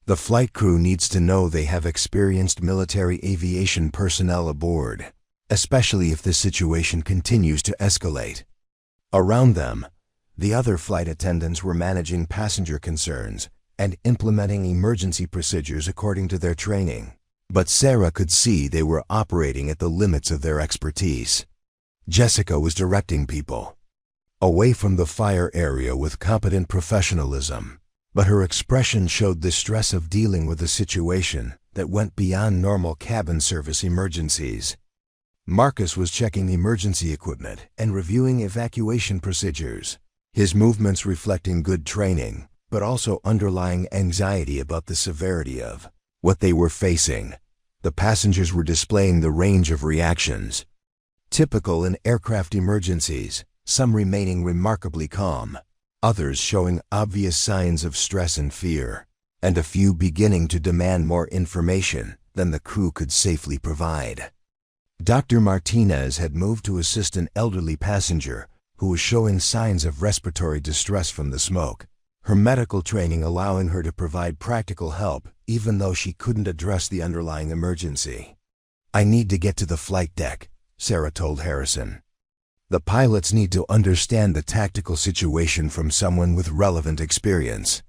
Speaker 1: "The flight crew needs to know they have experienced military aviation personnel aboard, especially if the situation continues to escalate." Around them, the other flight attendants were managing passenger concerns and implementing emergency procedures according to their training. But Sarah could see they were operating at the limits of their expertise. Jessica was directing people away from the fire area with competent professionalism, but her expression showed the stress of dealing with a situation that went beyond normal cabin service emergencies. Marcus was checking emergency equipment and reviewing evacuation procedures, his movements reflecting good training, but also underlying anxiety about the severity of what they were facing. The passengers were displaying the range of reactions typical in aircraft emergencies, some remaining remarkably calm, others showing obvious signs of stress and fear, and a few beginning to demand more information than the crew could safely provide. Dr. Martinez had moved to assist an elderly passenger who was showing signs of respiratory distress from the smoke, her medical training allowing her to provide practical help even though she couldn't address the underlying emergency. "I need to get to the flight deck," Sarah told Harrison. "The pilots need to understand the tactical situation from someone with relevant experience."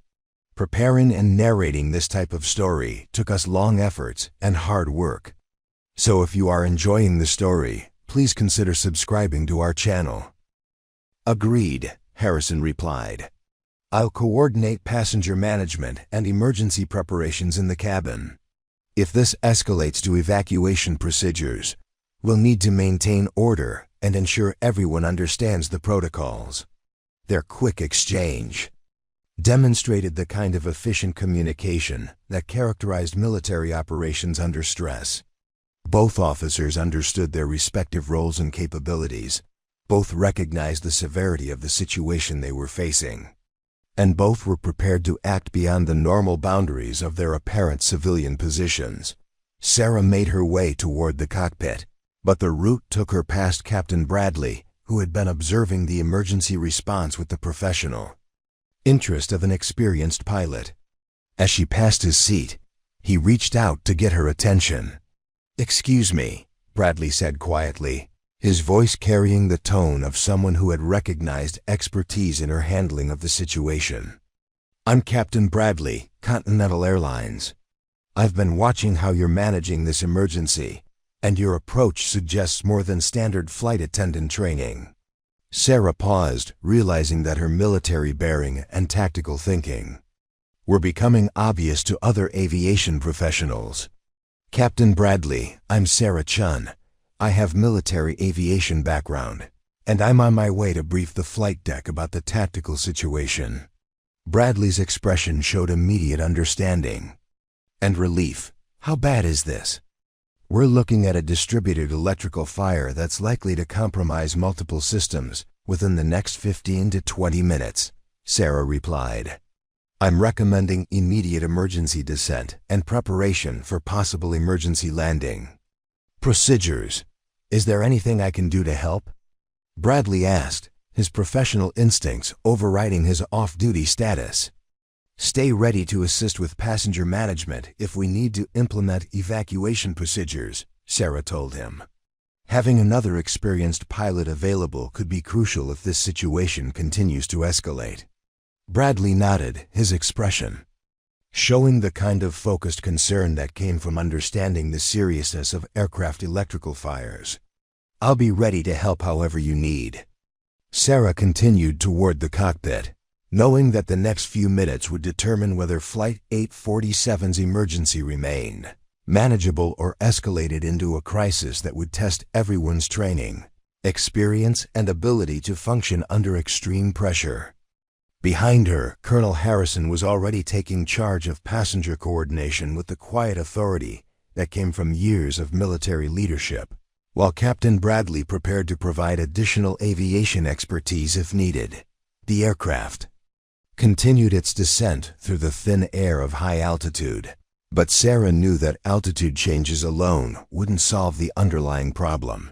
Speaker 1: Preparing and narrating this type of story took us long efforts and hard work. So if you are enjoying the story, please consider subscribing to our channel. "Agreed," Harrison replied. "I'll coordinate passenger management and emergency preparations in the cabin. If this escalates to evacuation procedures, we'll need to maintain order and ensure everyone understands the protocols." Their quick exchange demonstrated the kind of efficient communication that characterized military operations under stress. Both officers understood their respective roles and capabilities, both recognized the severity of the situation they were facing, and both were prepared to act beyond the normal boundaries of their apparent civilian positions. Sarah made her way toward the cockpit, but the route took her past Captain Bradley, who had been observing the emergency response with the professional interest of an experienced pilot. As she passed his seat, he reached out to get her attention. "Excuse me," Bradley said quietly, his voice carrying the tone of someone who had recognized expertise in her handling of the situation. "I'm Captain Bradley, Continental Airlines. I've been watching how you're managing this emergency, and your approach suggests more than standard flight attendant training." Sarah paused, realizing that her military bearing and tactical thinking were becoming obvious to other aviation professionals. Captain Bradley, I'm Sarah Chen. I have military aviation background, and I'm on my way to brief the flight deck about the tactical situation. Bradley's expression showed immediate understanding and relief. How bad is this? We're looking at a distributed electrical fire that's likely to compromise multiple systems within the next 15 to 20 minutes, Sarah replied. I'm recommending immediate emergency descent and preparation for possible emergency landing. Procedures. Is there anything I can do to help? Bradley asked, his professional instincts overriding his off-duty status. Stay ready to assist with passenger management if we need to implement evacuation procedures, Sarah told him. Having another experienced pilot available could be crucial if this situation continues to escalate. Bradley nodded, his expression showing the kind of focused concern that came from understanding the seriousness of aircraft electrical fires. I'll be ready to help however you need. Sarah continued toward the cockpit, knowing that the next few minutes would determine whether Flight 847's emergency remained manageable or escalated into a crisis that would test everyone's training, experience, and ability to function under extreme pressure. Behind her, Colonel Harrison was already taking charge of passenger coordination with the quiet authority that came from years of military leadership, while Captain Bradley prepared to provide additional aviation expertise if needed. The aircraft continued its descent through the thin air of high altitude, but Sarah knew that altitude changes alone wouldn't solve the underlying problem.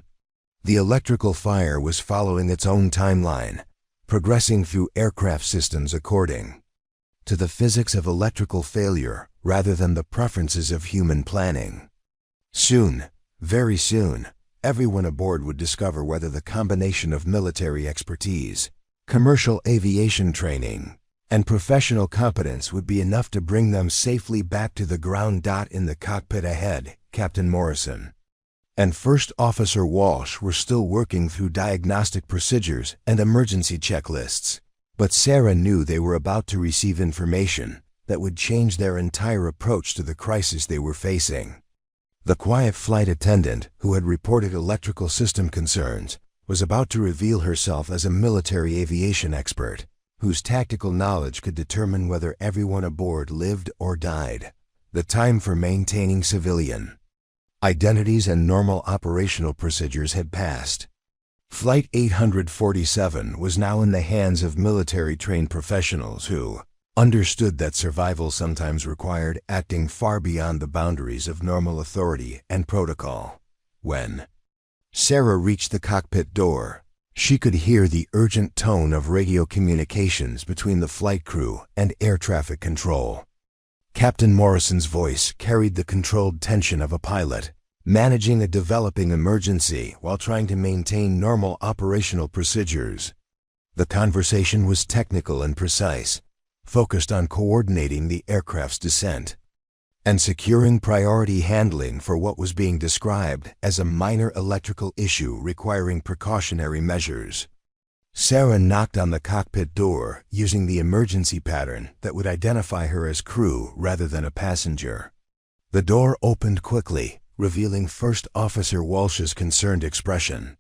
Speaker 1: The electrical fire was following its own timeline, progressing through aircraft systems according to the physics of electrical failure rather than the preferences of human planning. Soon, very soon, everyone aboard would discover whether the combination of military expertise, commercial aviation training, and professional competence would be enough to bring them safely back to the ground. In the cockpit ahead, Captain Morrison and First Officer Walsh were still working through diagnostic procedures and emergency checklists, but Sarah knew they were about to receive information that would change their entire approach to the crisis they were facing. The quiet flight attendant who had reported electrical system concerns was about to reveal herself as a military aviation expert, whose tactical knowledge could determine whether everyone aboard lived or died. The time for maintaining civilian identities and normal operational procedures had passed. Flight 847 was now in the hands of military-trained professionals who understood that survival sometimes required acting far beyond the boundaries of normal authority and protocol. When Sarah reached the cockpit door, she could hear the urgent tone of radio communications between the flight crew and air traffic control. Captain Morrison's voice carried the controlled tension of a pilot, managing a developing emergency while trying to maintain normal operational procedures. The conversation was technical and precise, focused on coordinating the aircraft's descent and securing priority handling for what was being described as a minor electrical issue requiring precautionary measures. Sarah knocked on the cockpit door using the emergency pattern that would identify her as crew rather than a passenger. The door opened quickly, revealing First Officer Walsh's concerned expression.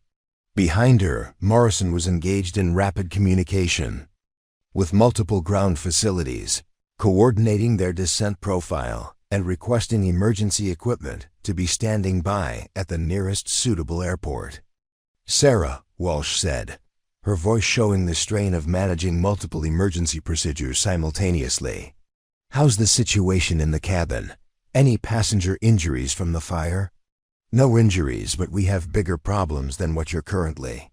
Speaker 1: Behind her, Morrison was engaged in rapid communication with multiple ground facilities, coordinating their descent profile and requesting emergency equipment to be standing by at the nearest suitable airport. Sarah, Walsh said, her voice showing the strain of managing multiple emergency procedures simultaneously. How's the situation in the cabin? Any passenger injuries from the fire? No injuries, but we have bigger problems than what you're currently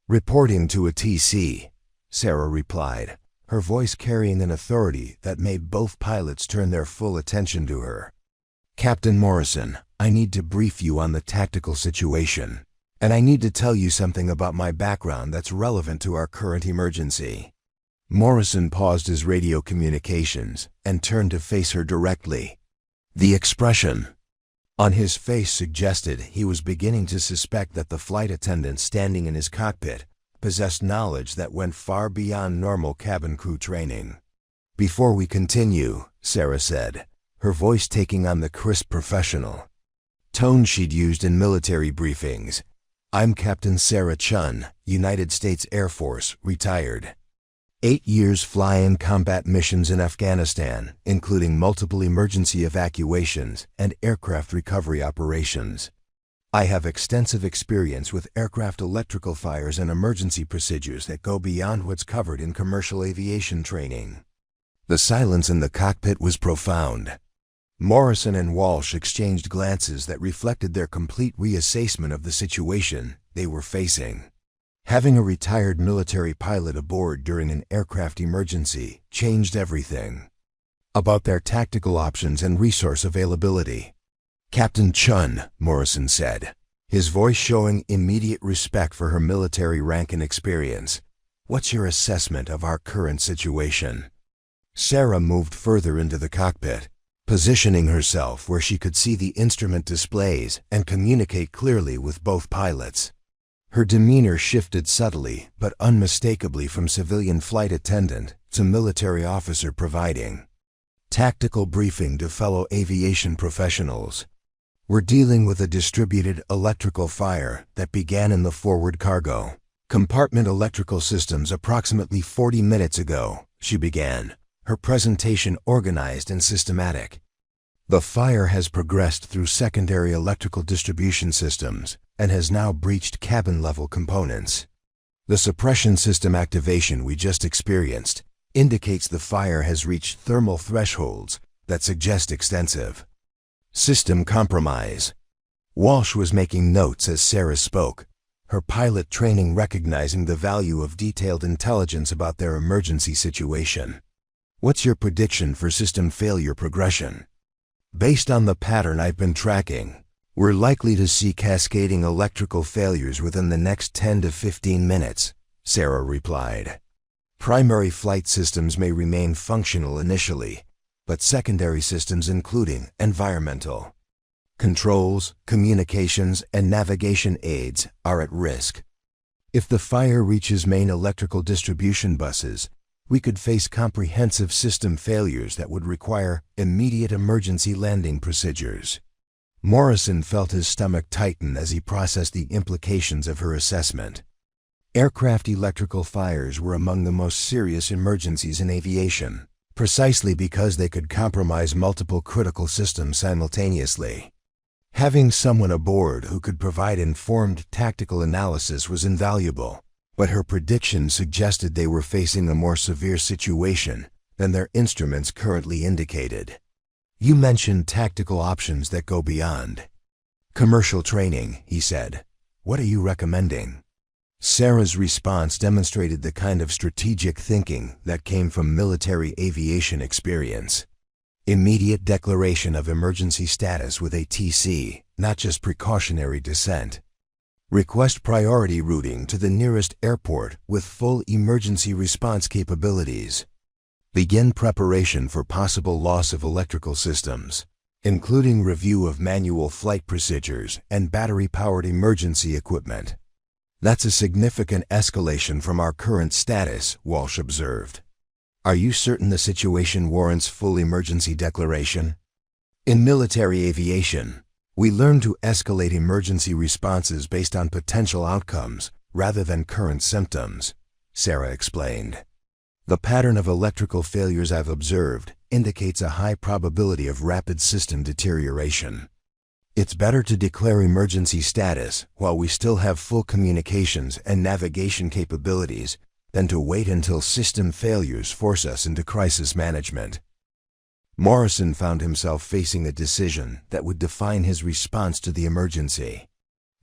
Speaker 1: reporting to a TC, Sarah replied, her voice carrying an authority that made both pilots turn their full attention to her. Captain Morrison, I need to brief you on the tactical situation, and I need to tell you something about my background that's relevant to our current emergency. Morrison paused his radio communications and turned to face her directly. The expression on his face suggested he was beginning to suspect that the flight attendant standing in his cockpit possessed knowledge that went far beyond normal cabin crew training. Before we continue, Sarah said, her voice taking on the crisp professional tone she'd used in military briefings. "I'm Captain Sarah Chen, United States Air Force, retired. 8 years flying combat missions in Afghanistan, including multiple emergency evacuations and aircraft recovery operations. I have extensive experience with aircraft electrical fires and emergency procedures that go beyond what's covered in commercial aviation training." The silence in the cockpit was profound. Morrison and Walsh exchanged glances that reflected their complete reassessment of the situation they were facing. Having a retired military pilot aboard during an aircraft emergency changed everything about their tactical options and resource availability. "Captain Chen," Morrison said, his voice showing immediate respect for her military rank and experience, "what's your assessment of our current situation?" Sarah moved further into the cockpit, positioning herself where she could see the instrument displays and communicate clearly with both pilots. Her demeanor shifted subtly but unmistakably from civilian flight attendant to military officer, providing tactical briefing to fellow aviation professionals. "We're dealing with a distributed electrical fire that began in the forward cargo compartment electrical systems approximately 40 minutes ago," she began, her presentation organized and systematic. "The fire has progressed through secondary electrical distribution systems and has now breached cabin-level components. The suppression system activation we just experienced indicates the fire has reached thermal thresholds that suggest extensive system compromise." Walsh was making notes as Sarah spoke, her pilot training recognizing the value of detailed intelligence about their emergency situation. "What's your prediction for system failure progression?" "Based on the pattern I've been tracking, we're likely to see cascading electrical failures within the next 10 to 15 minutes, Sarah replied. "Primary flight systems may remain functional initially, but secondary systems including environmental controls, communications, and navigation aids are at risk. If the fire reaches main electrical distribution buses, we could face comprehensive system failures that would require immediate emergency landing procedures." Morrison felt his stomach tighten as he processed the implications of her assessment. Aircraft electrical fires were among the most serious emergencies in aviation, precisely because they could compromise multiple critical systems simultaneously. Having someone aboard who could provide informed tactical analysis was invaluable, but her prediction suggested they were facing a more severe situation than their instruments currently indicated. "You mentioned tactical options that go beyond commercial training," he said. "What are you recommending?" Sarah's response demonstrated the kind of strategic thinking that came from military aviation experience. Immediate declaration of emergency status with ATC, not just precautionary descent. Request priority routing to the nearest airport with full emergency response capabilities. Begin preparation for possible loss of electrical systems, including review of manual flight procedures and battery-powered emergency equipment. "That's a significant escalation from our current status," Walsh observed. "Are you certain the situation warrants full emergency declaration?" "In military aviation, we learn to escalate emergency responses based on potential outcomes rather than current symptoms," Sarah explained. "The pattern of electrical failures I've observed indicates a high probability of rapid system deterioration. It's better to declare emergency status while we still have full communications and navigation capabilities than to wait until system failures force us into crisis management." Morrison found himself facing a decision that would define his response to the emergency.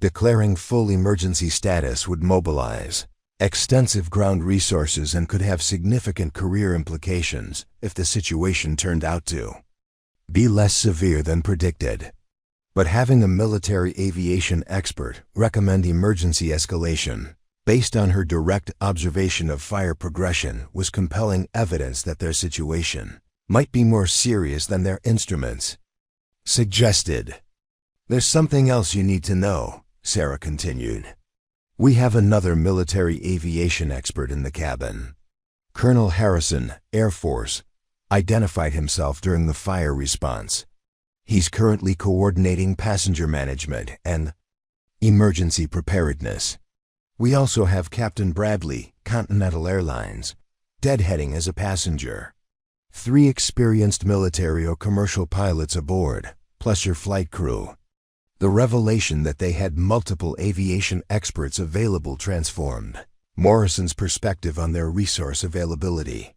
Speaker 1: Declaring full emergency status would mobilize extensive ground resources and could have significant career implications if the situation turned out to be less severe than predicted. But having a military aviation expert recommend emergency escalation based on her direct observation of fire progression was compelling evidence that their situation might be more serious than their instruments suggested. "There's something else you need to know," Sarah continued. "We have another military aviation expert in the cabin. Colonel Harrison, Air Force, identified himself during the fire response. He's currently coordinating passenger management and emergency preparedness. We also have Captain Bradley, Continental Airlines, deadheading as a passenger. 3 experienced military or commercial pilots aboard, plus your flight crew. The revelation that they had multiple aviation experts available transformed Morrison's perspective on their resource availability.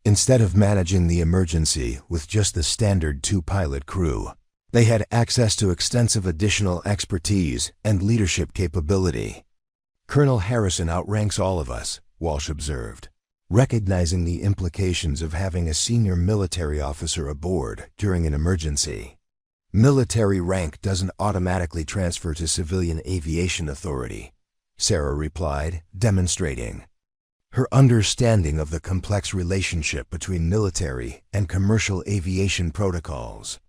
Speaker 1: Instead of managing the emergency with just the standard 2-pilot crew, they had access to extensive additional expertise and leadership capability. Colonel Harrison outranks all of us, Walsh observed, recognizing the implications of having a senior military officer aboard during an emergency. Military rank doesn't automatically transfer to civilian aviation authority, Sarah replied, demonstrating her understanding of the complex relationship between military and commercial aviation protocols.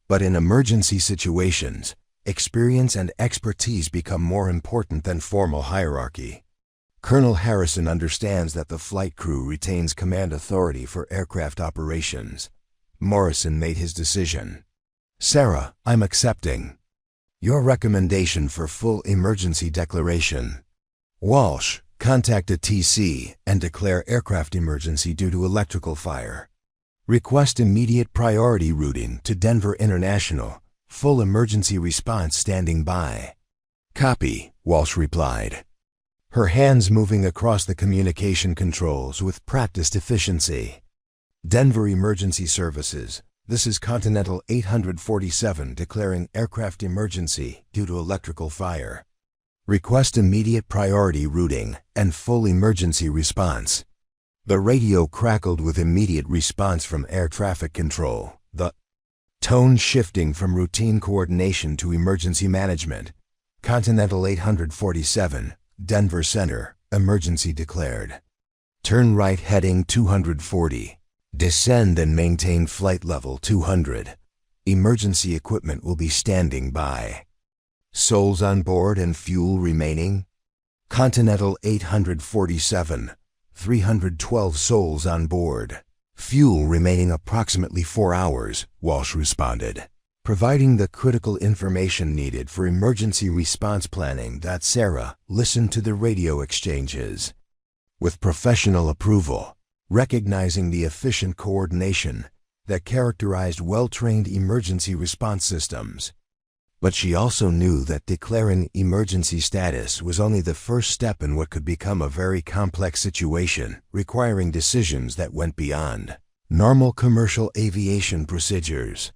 Speaker 1: But in emergency situations, experience and expertise become more important than formal hierarchy. Colonel Harrison understands that the flight crew retains command authority for aircraft operations. Morrison made his decision. Sarah, I'm accepting your recommendation for full emergency declaration. Walsh, contact a TC and declare aircraft emergency due to electrical fire. Request immediate priority routing to Denver International. Full emergency response standing by. Copy, Walsh replied, her hands moving across the communication controls with practiced efficiency. Denver Emergency Services. This is Continental 847 declaring aircraft emergency due to electrical fire. Request immediate priority routing and full emergency response. The radio crackled with immediate response from air traffic control, the tone shifting from routine coordination to emergency management. Continental 847, Denver Center, emergency declared. Turn right heading 240. Descend and maintain flight level 200. Emergency equipment will be standing by. Souls on board and fuel remaining? Continental 847, 312 souls on board. Fuel remaining approximately 4 hours, Walsh responded, providing the critical information needed for emergency response planning. Sarah listened to the radio exchanges with professional approval, recognizing the efficient coordination that characterized well-trained emergency response systems. But she also knew that declaring emergency status was only the first step in what could become a very complex situation, requiring decisions that went beyond normal commercial aviation procedures.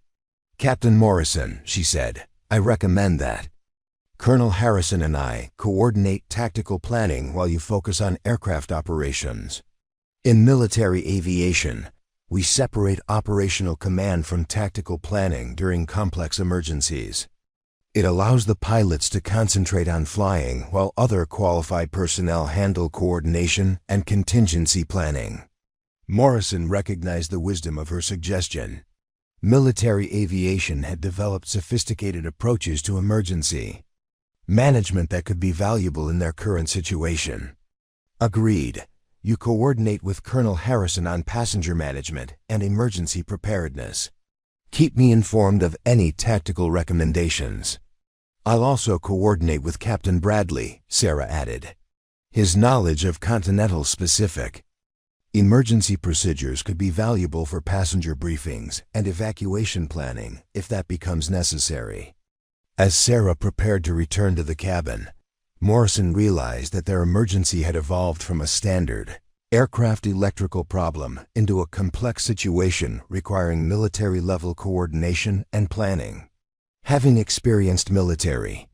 Speaker 1: Captain Morrison, she said, I recommend that Colonel Harrison and I coordinate tactical planning while you focus on aircraft operations. In military aviation, we separate operational command from tactical planning during complex emergencies. It allows the pilots to concentrate on flying while other qualified personnel handle coordination and contingency planning. Morrison recognized the wisdom of her suggestion. Military aviation had developed sophisticated approaches to emergency management that could be valuable in their current situation. Agreed. You coordinate with Colonel Harrison on passenger management and emergency preparedness. Keep me informed of any tactical recommendations. I'll also coordinate with Captain Bradley, Sarah added. His knowledge of Continental specific emergency procedures could be valuable for passenger briefings and evacuation planning if that becomes necessary. As Sarah prepared to return to the cabin, Morrison realized that their emergency had evolved from a standard aircraft electrical problem into a complex situation requiring military-level coordination and planning. Having experienced military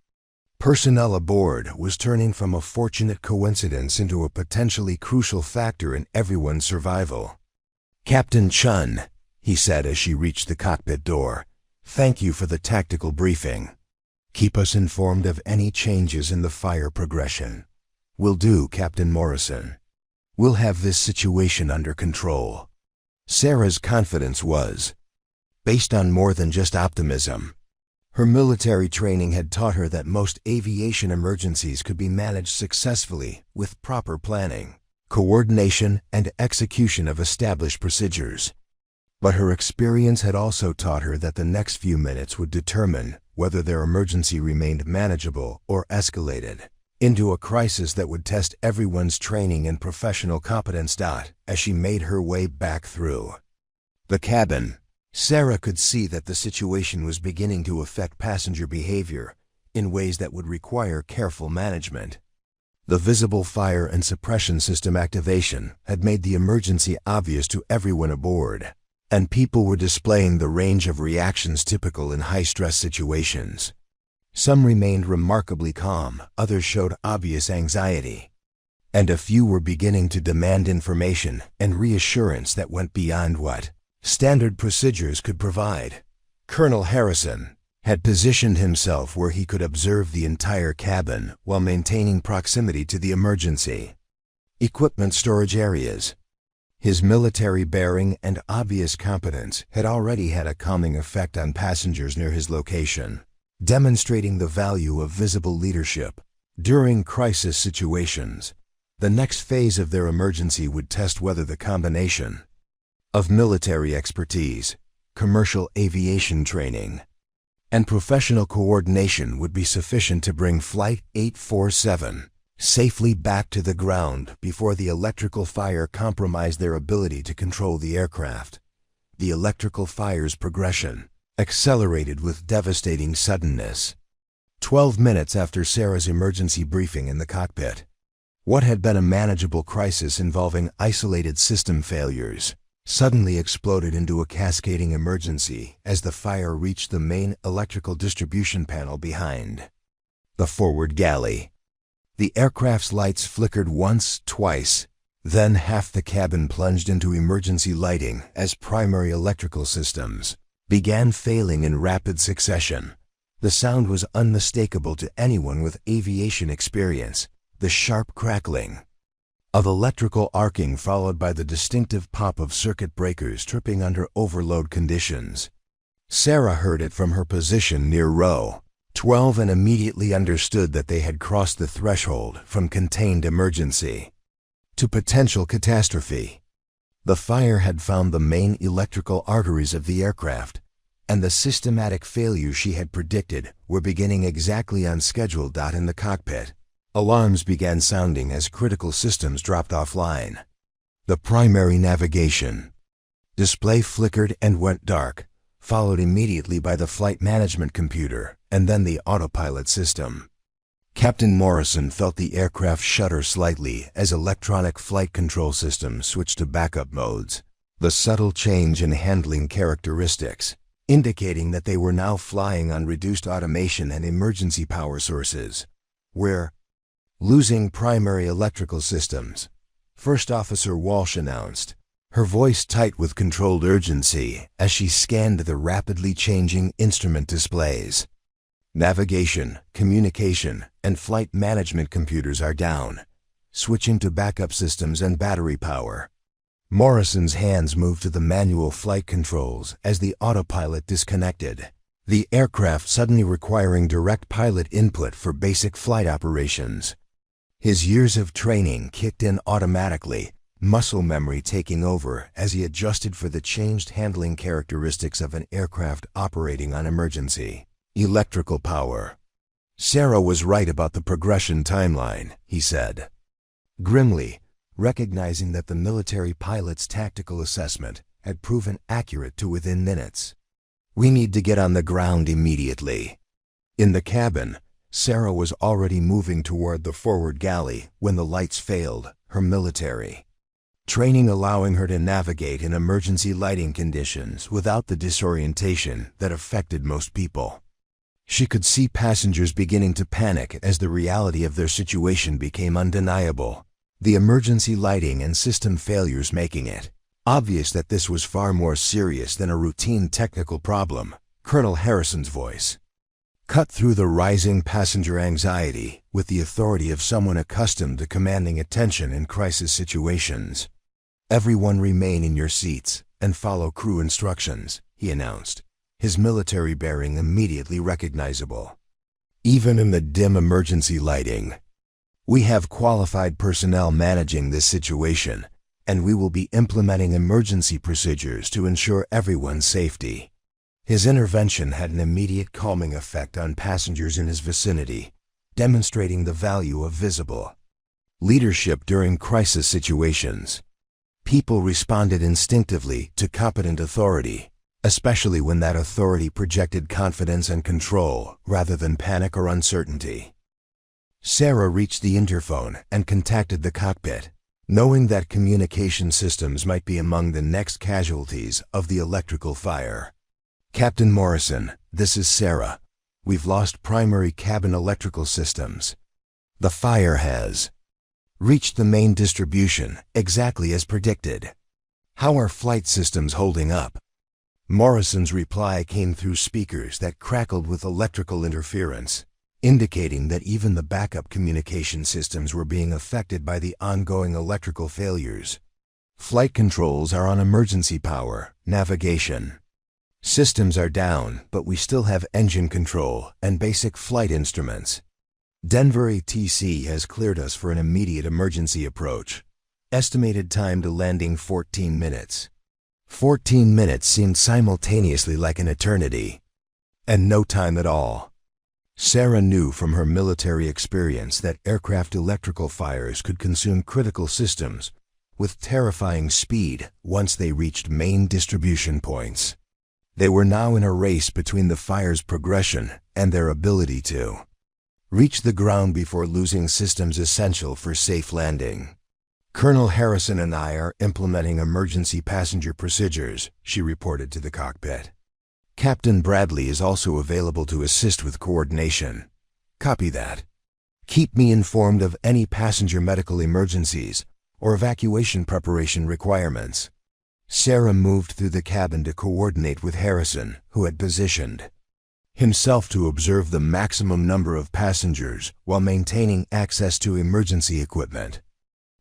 Speaker 1: personnel aboard was turning from a fortunate coincidence into a potentially crucial factor in everyone's survival. Captain Chen, he said as she reached the cockpit door, thank you for the tactical briefing. Keep us informed of any changes in the fire progression. Will do, Captain Morrison. We'll have this situation under control. Sarah's confidence was based on more than just optimism. Her military training had taught her that most aviation emergencies could be managed successfully with proper planning, coordination, and execution of established procedures. But her experience had also taught her that the next few minutes would determine whether their emergency remained manageable or escalated into a crisis that would test everyone's training and professional competence. As she made her way back through the cabin, Sarah could see that the situation was beginning to affect passenger behavior in ways that would require careful management. The visible fire and suppression system activation had made the emergency obvious to everyone aboard, and people were displaying the range of reactions typical in high-stress situations. Some remained remarkably calm, others showed obvious anxiety, and a few were beginning to demand information and reassurance that went beyond what standard procedures could provide. Colonel Harrison had positioned himself where he could observe the entire cabin while maintaining proximity to the emergency equipment storage areas. His military bearing and obvious competence had already had a calming effect on passengers near his location, demonstrating the value of visible leadership during crisis situations. The next phase of their emergency would test whether the combination of military expertise, commercial aviation training, and professional coordination would be sufficient to bring Flight 847 safely back to the ground before the electrical fire compromised their ability to control the aircraft. The electrical fire's progression accelerated with devastating suddenness. 12 minutes after Sarah's emergency briefing in the cockpit, what had been a manageable crisis involving isolated system failures suddenly exploded into a cascading emergency as the fire reached the main electrical distribution panel behind the forward galley. The aircraft's lights flickered once, twice, then half the cabin plunged into emergency lighting as primary electrical systems began failing in rapid succession. The sound was unmistakable to anyone with aviation experience, the sharp crackling of electrical arcing followed by the distinctive pop of circuit breakers tripping under overload conditions. Sarah heard it from her position near row 12 and immediately understood that they had crossed the threshold from contained emergency to potential catastrophe. The fire had found the main electrical arteries of the aircraft, and the systematic failures she had predicted were beginning exactly on schedule. In the cockpit, alarms began sounding as critical systems dropped offline. The primary navigation display flickered and went dark, followed immediately by the flight management computer, and then the autopilot system. Captain Morrison felt the aircraft shudder slightly as electronic flight control systems switched to backup modes, the subtle change in handling characteristics indicating that they were now flying on reduced automation and emergency power sources. We're losing primary electrical systems, First Officer Walsh announced, her voice tight with controlled urgency as she scanned the rapidly changing instrument displays. Navigation, communication, and flight management computers are down, switching to backup systems and battery power. Morrison's hands moved to the manual flight controls as the autopilot disconnected, the aircraft suddenly requiring direct pilot input for basic flight operations. His years of training kicked in automatically, muscle memory taking over as he adjusted for the changed handling characteristics of an aircraft operating on emergency electrical power. Sarah was right about the progression timeline, he said, grimly, recognizing that the military pilot's tactical assessment had proven accurate to within minutes. We need to get on the ground immediately. In the cabin, Sarah was already moving toward the forward galley when the lights failed, her military training allowing her to navigate in emergency lighting conditions without the disorientation that affected most people. She could see passengers beginning to panic as the reality of their situation became undeniable, the emergency lighting and system failures making it obvious that this was far more serious than a routine technical problem. Colonel Harrison's voice cut through the rising passenger anxiety with the authority of someone accustomed to commanding attention in crisis situations. Everyone remain in your seats and follow crew instructions, he announced, his military bearing immediately recognizable. Even in the dim emergency lighting, we have qualified personnel managing this situation, and we will be implementing emergency procedures to ensure everyone's safety. His intervention had an immediate calming effect on passengers in his vicinity, demonstrating the value of visible leadership during crisis situations. People responded instinctively to competent authority, especially when that authority projected confidence and control rather than panic or uncertainty. Sarah reached the interphone and contacted the cockpit, knowing that communication systems might be among the next casualties of the electrical fire. "Captain Morrison, this is Sarah. We've lost primary cabin electrical systems. The fire has reached the main distribution, exactly as predicted. How are flight systems holding up?" Morrison's reply came through speakers that crackled with electrical interference, indicating that even the backup communication systems were being affected by the ongoing electrical failures. "Flight controls are on emergency power, navigation. Systems are down, but we still have engine control and basic flight instruments. Denver ATC has cleared us for an immediate emergency approach. Estimated time to landing 14 minutes. 14 minutes seemed simultaneously like an eternity, and no time at all. Sarah knew from her military experience that aircraft electrical fires could consume critical systems with terrifying speed once they reached main distribution points. They were now in a race between the fire's progression and their ability to reach the ground before losing systems essential for safe landing. "Colonel Harrison and I are implementing emergency passenger procedures," she reported to the cockpit. "Captain Bradley is also available to assist with coordination." "Copy that. Keep me informed of any passenger medical emergencies or evacuation preparation requirements." Sarah moved through the cabin to coordinate with Harrison, who had positioned himself to observe the maximum number of passengers while maintaining access to emergency equipment.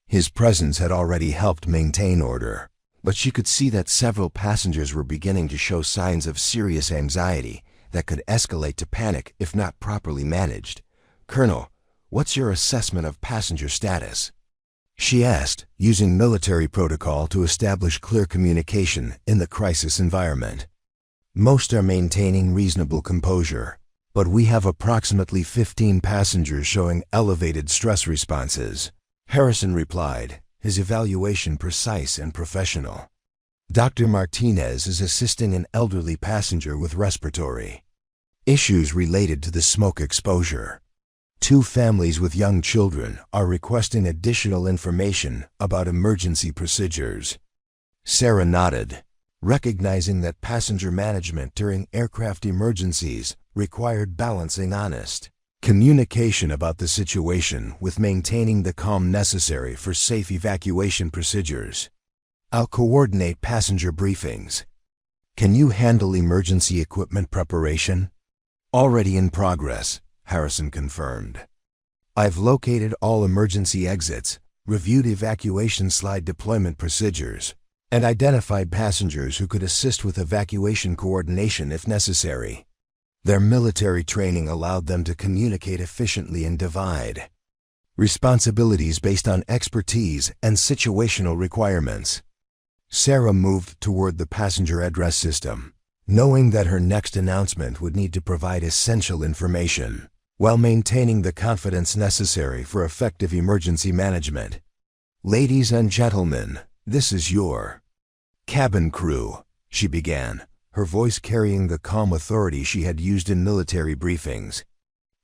Speaker 1: His presence had already helped maintain order, but she could see that several passengers were beginning to show signs of serious anxiety that could escalate to panic if not properly managed. "Colonel, what's your assessment of passenger status?" she asked, using military protocol to establish clear communication in the crisis environment. "Most are maintaining reasonable composure, but we have approximately 15 passengers showing elevated stress responses," Harrison replied, his evaluation precise and professional. "Dr. Martinez is assisting an elderly passenger with respiratory issues related to the smoke exposure. 2 families with young children are requesting additional information about emergency procedures." Sarah nodded, recognizing that passenger management during aircraft emergencies required balancing honest communication about the situation with maintaining the calm necessary for safe evacuation procedures. "I'll coordinate passenger briefings. Can you handle emergency equipment preparation?" "Already in progress," Harrison confirmed. "I've located all emergency exits, reviewed evacuation slide deployment procedures, and identified passengers who could assist with evacuation coordination if necessary." Their military training allowed them to communicate efficiently and divide responsibilities based on expertise and situational requirements. Sarah moved toward the passenger address system, knowing that her next announcement would need to provide essential information while maintaining the confidence necessary for effective emergency management. "Ladies and gentlemen, this is your cabin crew," she began, her voice carrying the calm authority she had used in military briefings.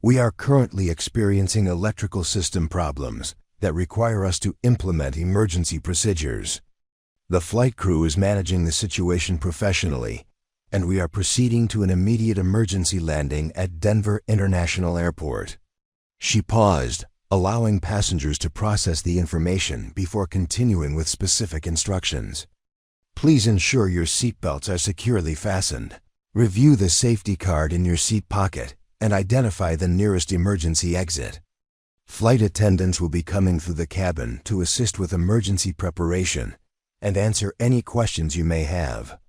Speaker 1: "We are currently experiencing electrical system problems that require us to implement emergency procedures. The flight crew is managing the situation professionally, and we are proceeding to an immediate emergency landing at Denver International Airport." She paused, allowing passengers to process the information before continuing with specific instructions. "Please ensure your seatbelts are securely fastened. Review the safety card in your seat pocket and identify the nearest emergency exit. Flight attendants will be coming through the cabin to assist with emergency preparation and answer any questions you may have."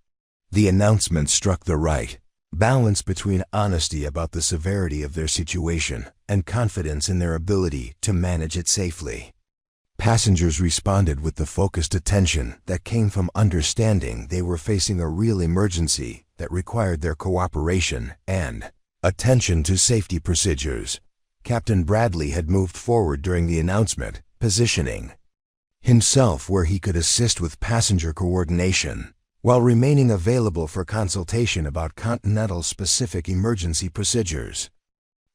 Speaker 1: The announcement struck the right balance between honesty about the severity of their situation and confidence in their ability to manage it safely. Passengers responded with the focused attention that came from understanding they were facing a real emergency that required their cooperation and attention to safety procedures. Captain Bradley had moved forward during the announcement, positioning himself where he could assist with passenger coordination, while remaining available for consultation about Continental-specific emergency procedures.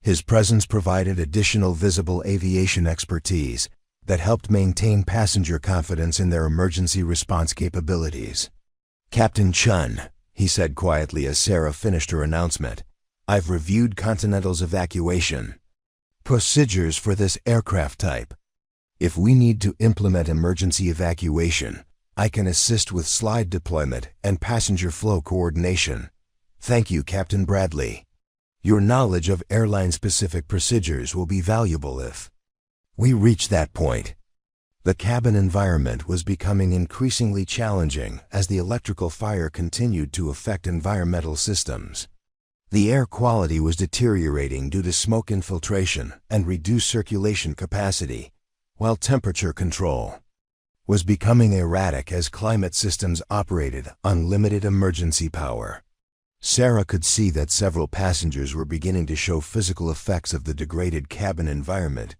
Speaker 1: His presence provided additional visible aviation expertise that helped maintain passenger confidence in their emergency response capabilities. "Captain Chen," he said quietly as Sarah finished her announcement, "I've reviewed Continental's evacuation procedures for this aircraft type. If we need to implement emergency evacuation, I can assist with slide deployment and passenger flow coordination. Thank you, Captain Bradley. Your knowledge of airline-specific procedures will be valuable if we reach that point." The cabin environment was becoming increasingly challenging as the electrical fire continued to affect environmental systems. The air quality was deteriorating due to smoke infiltration and reduced circulation capacity, while temperature control was becoming erratic as climate systems operated on limited emergency power. Sarah could see that several passengers were beginning to show physical effects of the degraded cabin environment.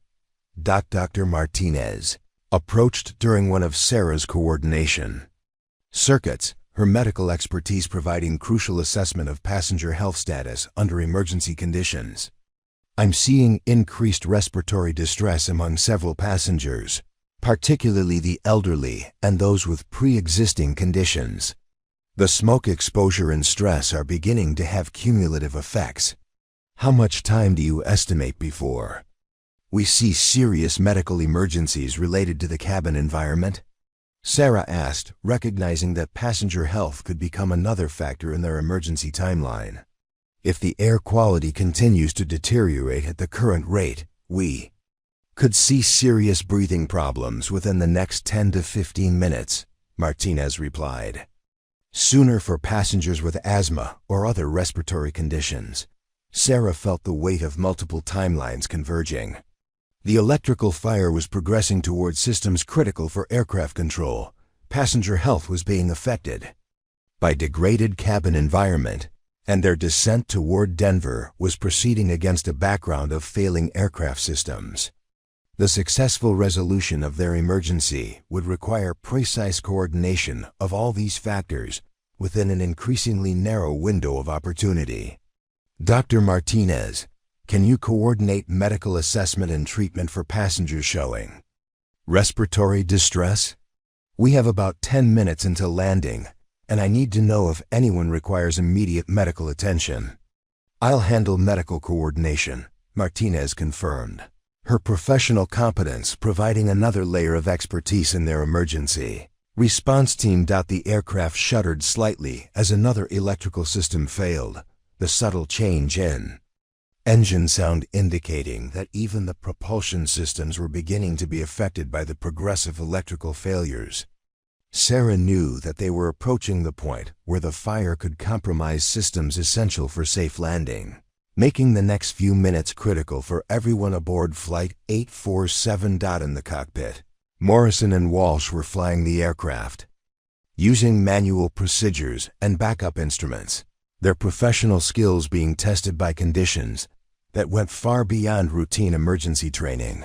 Speaker 1: Dr. Martinez approached during one of Sarah's coordination circuits, her medical expertise providing crucial assessment of passenger health status under emergency conditions. "I'm seeing increased respiratory distress among several passengers, particularly the elderly and those with pre-existing conditions. The smoke exposure and stress are beginning to have cumulative effects. How much time do you estimate before we see serious medical emergencies related to the cabin environment?" Sarah asked, recognizing that passenger health could become another factor in their emergency timeline. "If the air quality continues to deteriorate at the current rate, we could see serious breathing problems within the next 10 to 15 minutes, Martinez replied. "Sooner for passengers with asthma or other respiratory conditions." Sarah felt the weight of multiple timelines converging. The electrical fire was progressing towards systems critical for aircraft control. Passenger health was being affected by degraded cabin environment, and their descent toward Denver was proceeding against a background of failing aircraft systems. The successful resolution of their emergency would require precise coordination of all these factors within an increasingly narrow window of opportunity. "Dr. Martinez, can you coordinate medical assessment and treatment for passengers showing respiratory distress? We have about 10 minutes until landing, and I need to know if anyone requires immediate medical attention." "I'll handle medical coordination," Martinez confirmed, her professional competence providing another layer of expertise in their emergency response team. The aircraft shuddered slightly as another electrical system failed, the subtle change in engine sound indicating that even the propulsion systems were beginning to be affected by the progressive electrical failures. Sarah knew that they were approaching the point where the fire could compromise systems essential for safe landing, making the next few minutes critical for everyone aboard Flight 847. In the cockpit, Morrison and Walsh were flying the aircraft, using manual procedures and backup instruments, their professional skills being tested by conditions that went far beyond routine emergency training.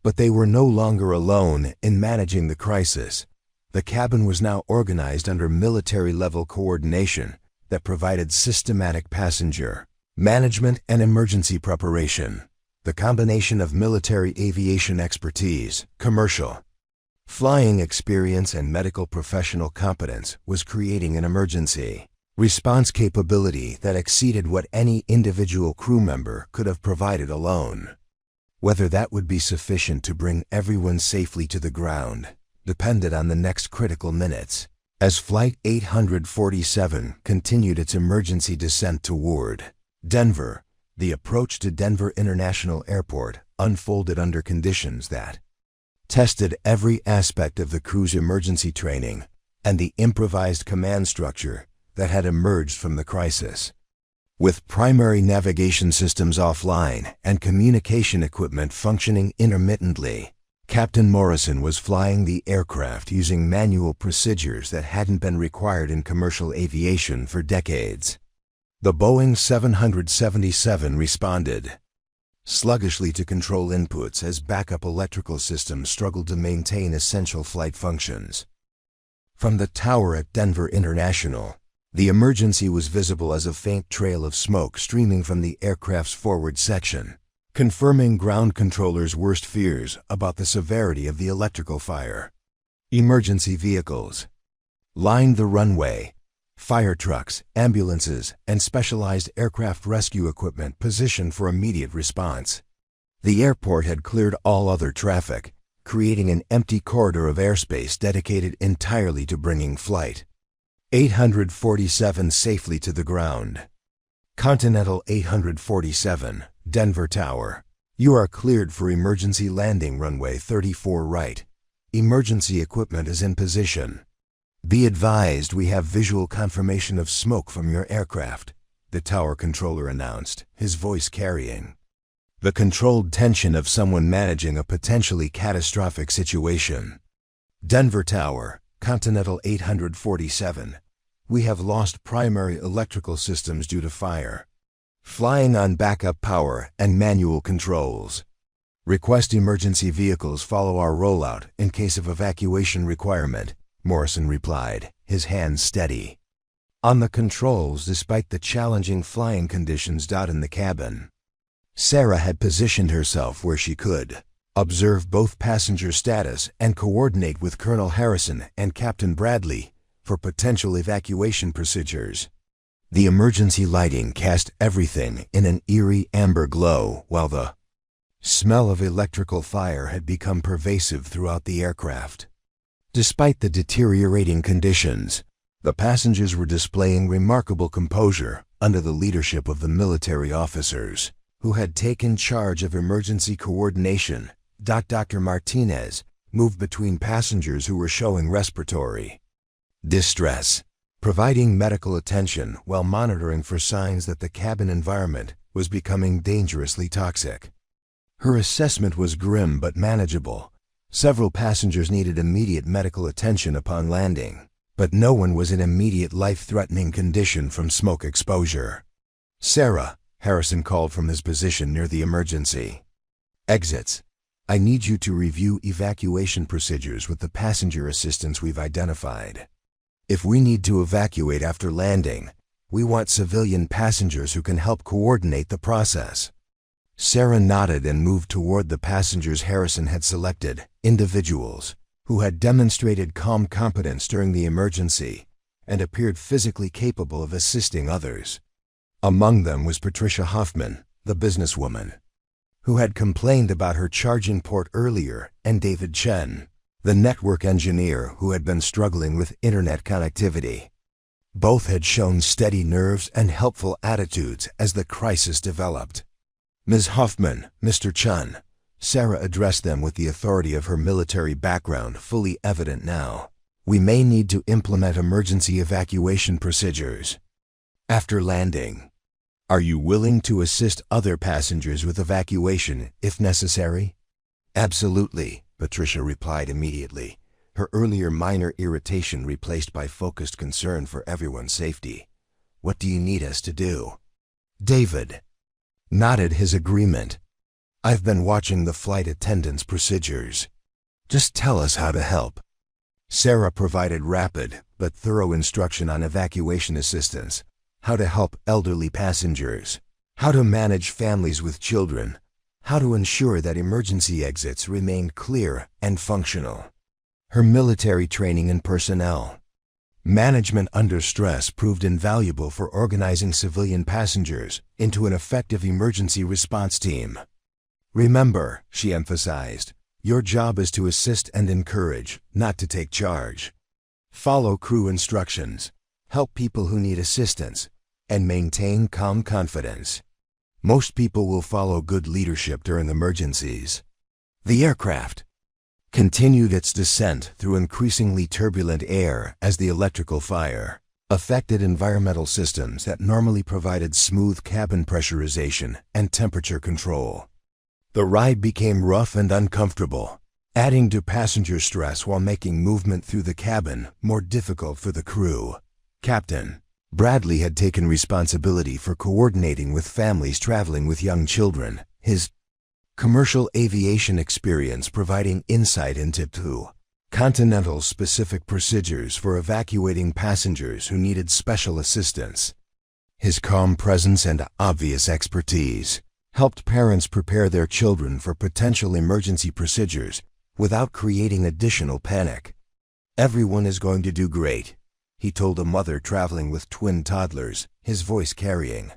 Speaker 1: But they were no longer alone in managing the crisis. The cabin was now organized under military-level coordination that provided systematic passenger management and emergency preparation. The combination of military aviation expertise, commercial flying experience, and medical professional competence was creating an emergency response capability that exceeded what any individual crew member could have provided alone. Whether that would be sufficient to bring everyone safely to the ground depended on the next critical minutes. As Flight 847 continued its emergency descent toward Denver, the approach to Denver International Airport unfolded under conditions that tested every aspect of the crew's emergency training and the improvised command structure that had emerged from the crisis. With primary navigation systems offline and communication equipment functioning intermittently, Captain Morrison was flying the aircraft using manual procedures that hadn't been required in commercial aviation for decades. The Boeing 777 responded sluggishly to control inputs as backup electrical systems struggled to maintain essential flight functions. From the tower at Denver International, the emergency was visible as a faint trail of smoke streaming from the aircraft's forward section, confirming ground controllers' worst fears about the severity of the electrical fire. Emergency vehicles lined the runway. Fire trucks, ambulances, and specialized aircraft rescue equipment positioned for immediate response. The airport had cleared all other traffic, creating an empty corridor of airspace dedicated entirely to bringing Flight 847 safely to the ground. Continental 847, Denver Tower. You are cleared for emergency landing runway 34 right. Emergency equipment is in position. Be advised we have visual confirmation of smoke from your aircraft, the tower controller announced, his voice carrying the controlled tension of someone managing a potentially catastrophic situation. Denver Tower, Continental 847. We have lost primary electrical systems due to fire. Flying on backup power and manual controls. Request emergency vehicles follow our rollout in case of evacuation requirement, Morrison replied, his hands steady on the controls despite the challenging flying conditions in the cabin. Sarah had positioned herself where she could observe both passenger status and coordinate with Colonel Harrison and Captain Bradley for potential evacuation procedures. The emergency lighting cast everything in an eerie amber glow, while the smell of electrical fire had become pervasive throughout the aircraft. Despite the deteriorating conditions, the passengers were displaying remarkable composure under the leadership of the military officers who had taken charge of emergency coordination. Dr. Martinez moved between passengers who were showing respiratory distress, providing medical attention while monitoring for signs that the cabin environment was becoming dangerously toxic. Her assessment was grim but manageable. Several passengers needed immediate medical attention upon landing, but no one was in immediate life-threatening condition from smoke exposure. Sarah, Harrison called from his position near the emergency exits. I need you to review evacuation procedures with the passenger assistants we've identified. If we need to evacuate after landing, we want civilian passengers who can help coordinate the process. Sarah nodded and moved toward the passengers Harrison had selected, individuals who had demonstrated calm competence during the emergency and appeared physically capable of assisting others. Among them was Patricia Hoffman, the businesswoman, who had complained about her charging port earlier, and David Chen, the network engineer who had been struggling with internet connectivity. Both had shown steady nerves and helpful attitudes as the crisis developed. Ms. Hoffman, Mr. Chen, Sarah addressed them with the authority of her military background fully evident now. We may need to implement emergency evacuation procedures after landing. Are you willing to assist other passengers with evacuation if necessary? Absolutely, Patricia replied immediately, her earlier minor irritation replaced by focused concern for everyone's safety. What do you need us to do? David nodded his agreement. I've been watching the flight attendants' procedures. Just tell us how to help. Sarah provided rapid but thorough instruction on evacuation assistance, how to help elderly passengers, how to manage families with children, how to ensure that emergency exits remained clear and functional. Her military training and personnel management under stress proved invaluable for organizing civilian passengers into an effective emergency response team. Remember, she emphasized, your job is to assist and encourage, not to take charge. Follow crew instructions, help people who need assistance, and maintain calm confidence. Most people will follow good leadership during emergencies. The aircraft continued its descent through increasingly turbulent air as the electrical fire affected environmental systems that normally provided smooth cabin pressurization and temperature control. The ride became rough and uncomfortable, adding to passenger stress while making movement through the cabin more difficult for the crew. Captain Bradley had taken responsibility for coordinating with families traveling with young children, his commercial aviation experience providing insight into Continental's specific procedures for evacuating passengers who needed special assistance. His calm presence and obvious expertise helped parents prepare their children for potential emergency procedures without creating additional panic. "Everyone is going to do great," he told a mother traveling with twin toddlers, his voice carrying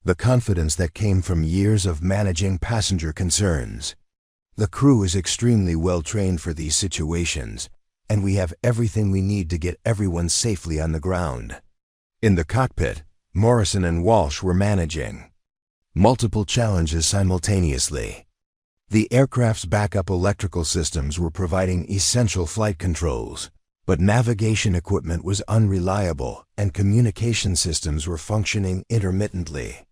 Speaker 1: the confidence that came from years of managing passenger concerns. "The crew is extremely well trained for these situations, and we have everything we need to get everyone safely on the ground." In the cockpit, Morrison and Walsh were managing multiple challenges simultaneously. The aircraft's backup electrical systems were providing essential flight controls, but navigation equipment was unreliable and communication systems were functioning intermittently.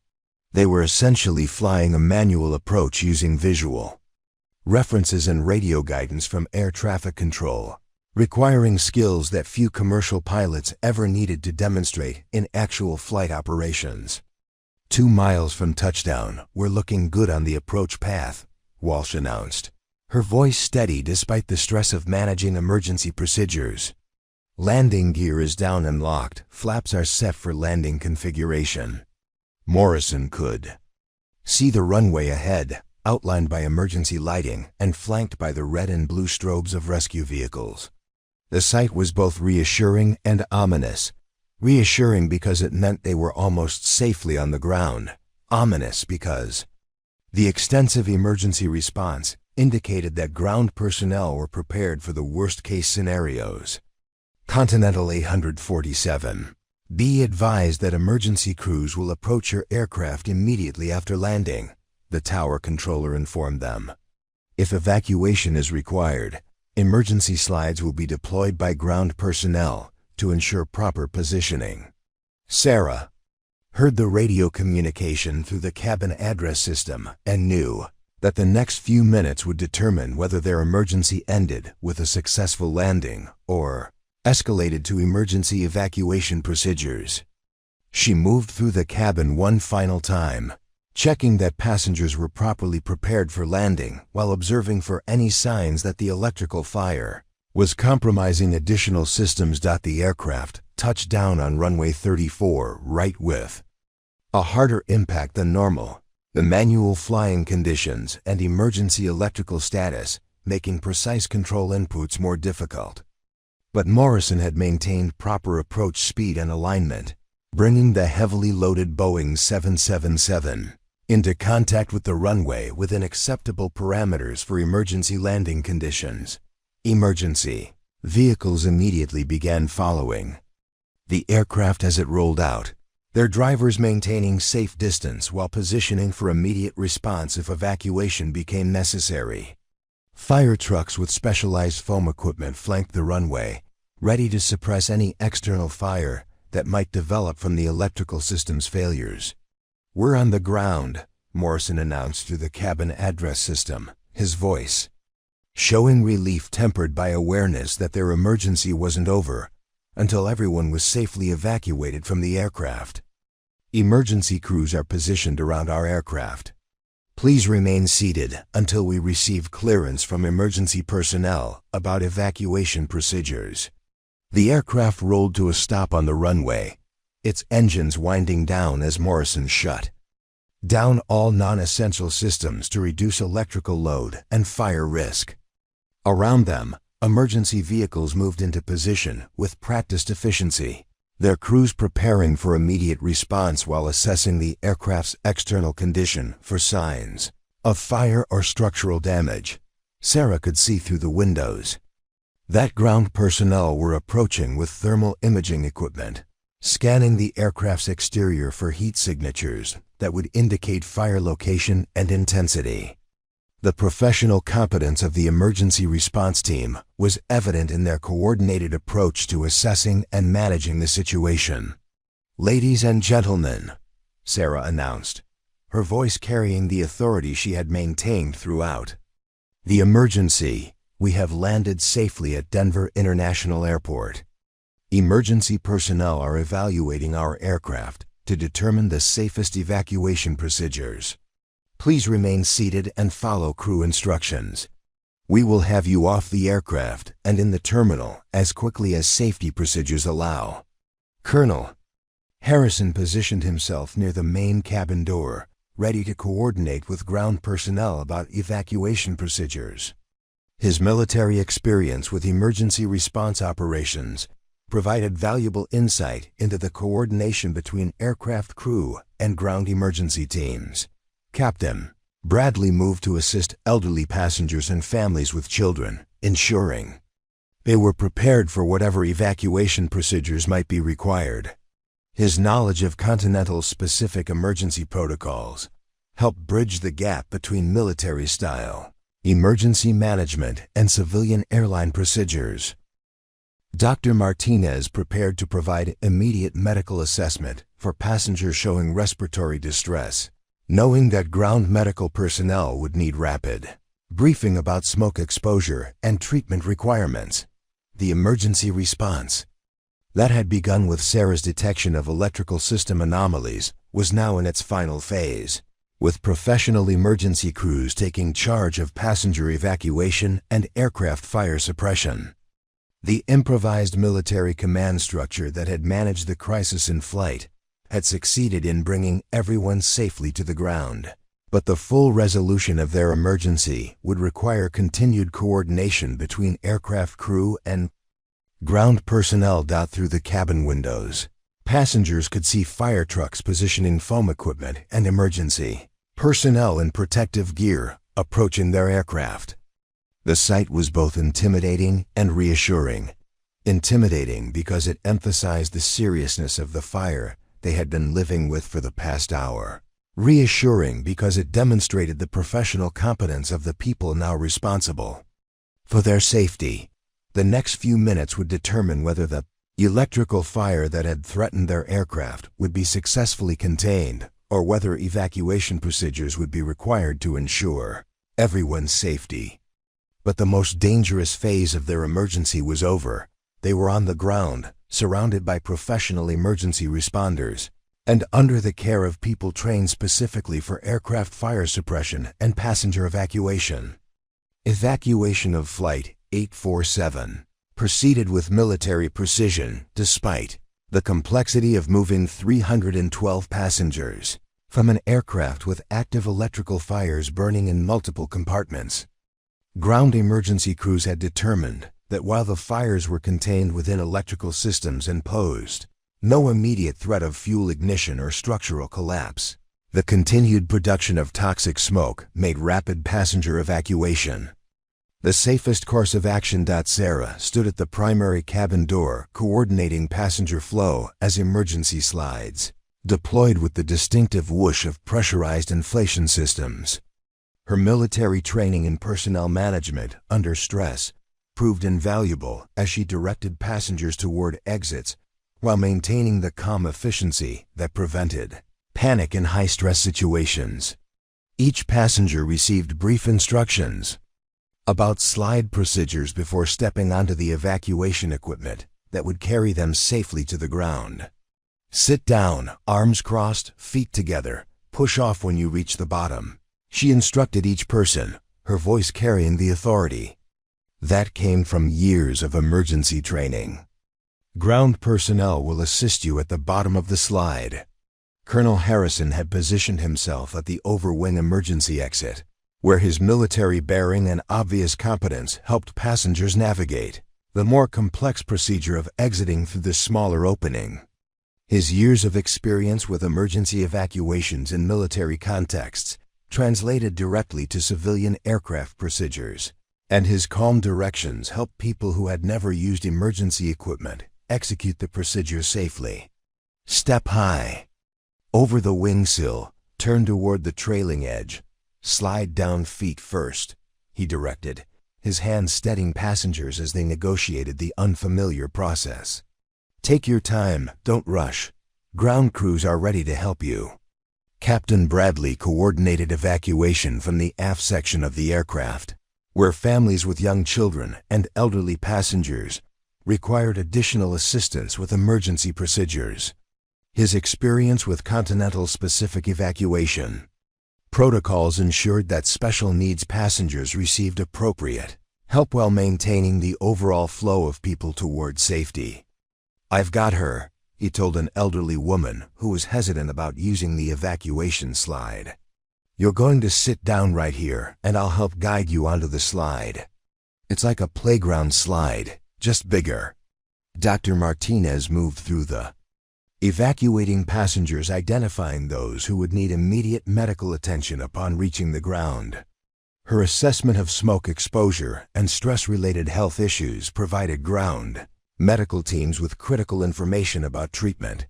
Speaker 1: They were essentially flying a manual approach using visual references and radio guidance from air traffic control, requiring skills that few commercial pilots ever needed to demonstrate in actual flight operations. 2 miles from touchdown, we're looking good on the approach path, Walsh announced, her voice steady despite the stress of managing emergency procedures. "Landing gear is down and locked, flaps are set for landing configuration." Morrison could see the runway ahead, outlined by emergency lighting and flanked by the red and blue strobes of rescue vehicles. The sight was both reassuring and ominous. Reassuring because it meant they were almost safely on the ground. Ominous because the extensive emergency response indicated that ground personnel were prepared for the worst-case scenarios. Continental 847. Be advised that emergency crews will approach your aircraft immediately after landing, the tower controller informed them. If evacuation is required, emergency slides will be deployed by ground personnel to ensure proper positioning. Sarah heard the radio communication through the cabin address system and knew that the next few minutes would determine whether their emergency ended with a successful landing or escalated to emergency evacuation procedures. She moved through the cabin one final time, checking that passengers were properly prepared for landing while observing for any signs that the electrical fire was compromising additional systems. The aircraft touched down on runway 34 right with a harder impact than normal, the manual flying conditions and emergency electrical status making precise control inputs more difficult. But Morrison had maintained proper approach speed and alignment, bringing the heavily loaded Boeing 777 into contact with the runway within acceptable parameters for emergency landing conditions. Emergency vehicles immediately began following the aircraft as it rolled out, their drivers maintaining safe distance while positioning for immediate response if evacuation became necessary. Fire trucks with specialized foam equipment flanked the runway, ready to suppress any external fire that might develop from the electrical system's failures. "We're on the ground," Morrison announced through the cabin address system, his voice showing relief tempered by awareness that their emergency wasn't over until everyone was safely evacuated from the aircraft. "Emergency crews are positioned around our aircraft. Please remain seated until we receive clearance from emergency personnel about evacuation procedures." The aircraft rolled to a stop on the runway, its engines winding down as Morrison shut down all non-essential systems to reduce electrical load and fire risk. Around them, emergency vehicles moved into position with practiced efficiency, their crews preparing for immediate response while assessing the aircraft's external condition for signs of fire or structural damage. Sarah could see through the windows that ground personnel were approaching with thermal imaging equipment, scanning the aircraft's exterior for heat signatures that would indicate fire location and intensity. The professional competence of the emergency response team was evident in their coordinated approach to assessing and managing the situation. "Ladies and gentlemen," Sarah announced, her voice carrying the authority she had maintained throughout. "The emergency We have landed safely at Denver International Airport. Emergency personnel are evaluating our aircraft to determine the safest evacuation procedures. Please remain seated and follow crew instructions. We will have you off the aircraft and in the terminal as quickly as safety procedures allow. Colonel Harrison positioned himself near the main cabin door, ready to coordinate with ground personnel about evacuation procedures. His military experience with emergency response operations provided valuable insight into the coordination between aircraft crew and ground emergency teams. Captain Bradley moved to assist elderly passengers and families with children, ensuring they were prepared for whatever evacuation procedures might be required. His knowledge of Continental's specific emergency protocols helped bridge the gap between military-style emergency management and civilian airline procedures. Dr. Martinez prepared to provide immediate medical assessment for passengers showing respiratory distress, knowing that ground medical personnel would need rapid briefing about smoke exposure and treatment requirements. The emergency response that had begun with Sarah's detection of electrical system anomalies was now in its final phase, with professional emergency crews taking charge of passenger evacuation and aircraft fire suppression. The improvised military command structure that had managed the crisis in flight had succeeded in bringing everyone safely to the ground. But the full resolution of their emergency would require continued coordination between aircraft crew and ground personnel. Through the cabin windows, passengers could see fire trucks positioning foam equipment and emergency personnel in protective gear approaching their aircraft. The sight was both intimidating and reassuring. Intimidating because it emphasized the seriousness of the fire they had been living with for the past hour. Reassuring because it demonstrated the professional competence of the people now responsible for their safety. The next few minutes would determine whether the electrical fire that had threatened their aircraft would be successfully contained, or whether evacuation procedures would be required to ensure everyone's safety. But the most dangerous phase of their emergency was over. They were on the ground, surrounded by professional emergency responders, and under the care of people trained specifically for aircraft fire suppression and passenger evacuation. Evacuation of Flight 847 proceeded with military precision despite the complexity of moving 312 passengers from an aircraft with active electrical fires burning in multiple compartments. Ground emergency crews had determined that while the fires were contained within electrical systems and posed no immediate threat of fuel ignition or structural collapse, the continued production of toxic smoke made rapid passenger evacuation the safest course of action. Sarah stood at the primary cabin door, coordinating passenger flow as emergency slides deployed with the distinctive whoosh of pressurized inflation systems. Her military training in personnel management under stress proved invaluable as she directed passengers toward exits while maintaining the calm efficiency that prevented panic in high-stress situations. Each passenger received brief instructions about slide procedures before stepping onto the evacuation equipment that would carry them safely to the ground. Sit down, arms crossed, feet together. Push off when you reach the bottom. She instructed each person, her voice carrying the authority that came from years of emergency training. Ground personnel will assist you at the bottom of the slide. Colonel Harrison had positioned himself at the overwing emergency exit, where his military bearing and obvious competence helped passengers navigate the more complex procedure of exiting through the smaller opening. His years of experience with emergency evacuations in military contexts translated directly to civilian aircraft procedures, and his calm directions helped people who had never used emergency equipment execute the procedure safely. Step high. Over the wing sill, turn toward the trailing edge. Slide down feet first, he directed, his hands steadying passengers as they negotiated the unfamiliar process. Take your time, don't rush. Ground crews are ready to help you. Captain Bradley coordinated evacuation from the aft section of the aircraft, where families with young children and elderly passengers required additional assistance with emergency procedures. His experience with Continental-specific evacuation protocols ensured that special needs passengers received appropriate help while maintaining the overall flow of people toward safety. "I've got her," he told an elderly woman who was hesitant about using the evacuation slide. "You're going to sit down right here, and I'll help guide you onto the slide. It's like a playground slide, just bigger." Dr. Martinez moved through the evacuating passengers, identifying those who would need immediate medical attention upon reaching the ground. Her assessment of smoke exposure and stress-related health issues provided ground medical teams with critical information about treatment,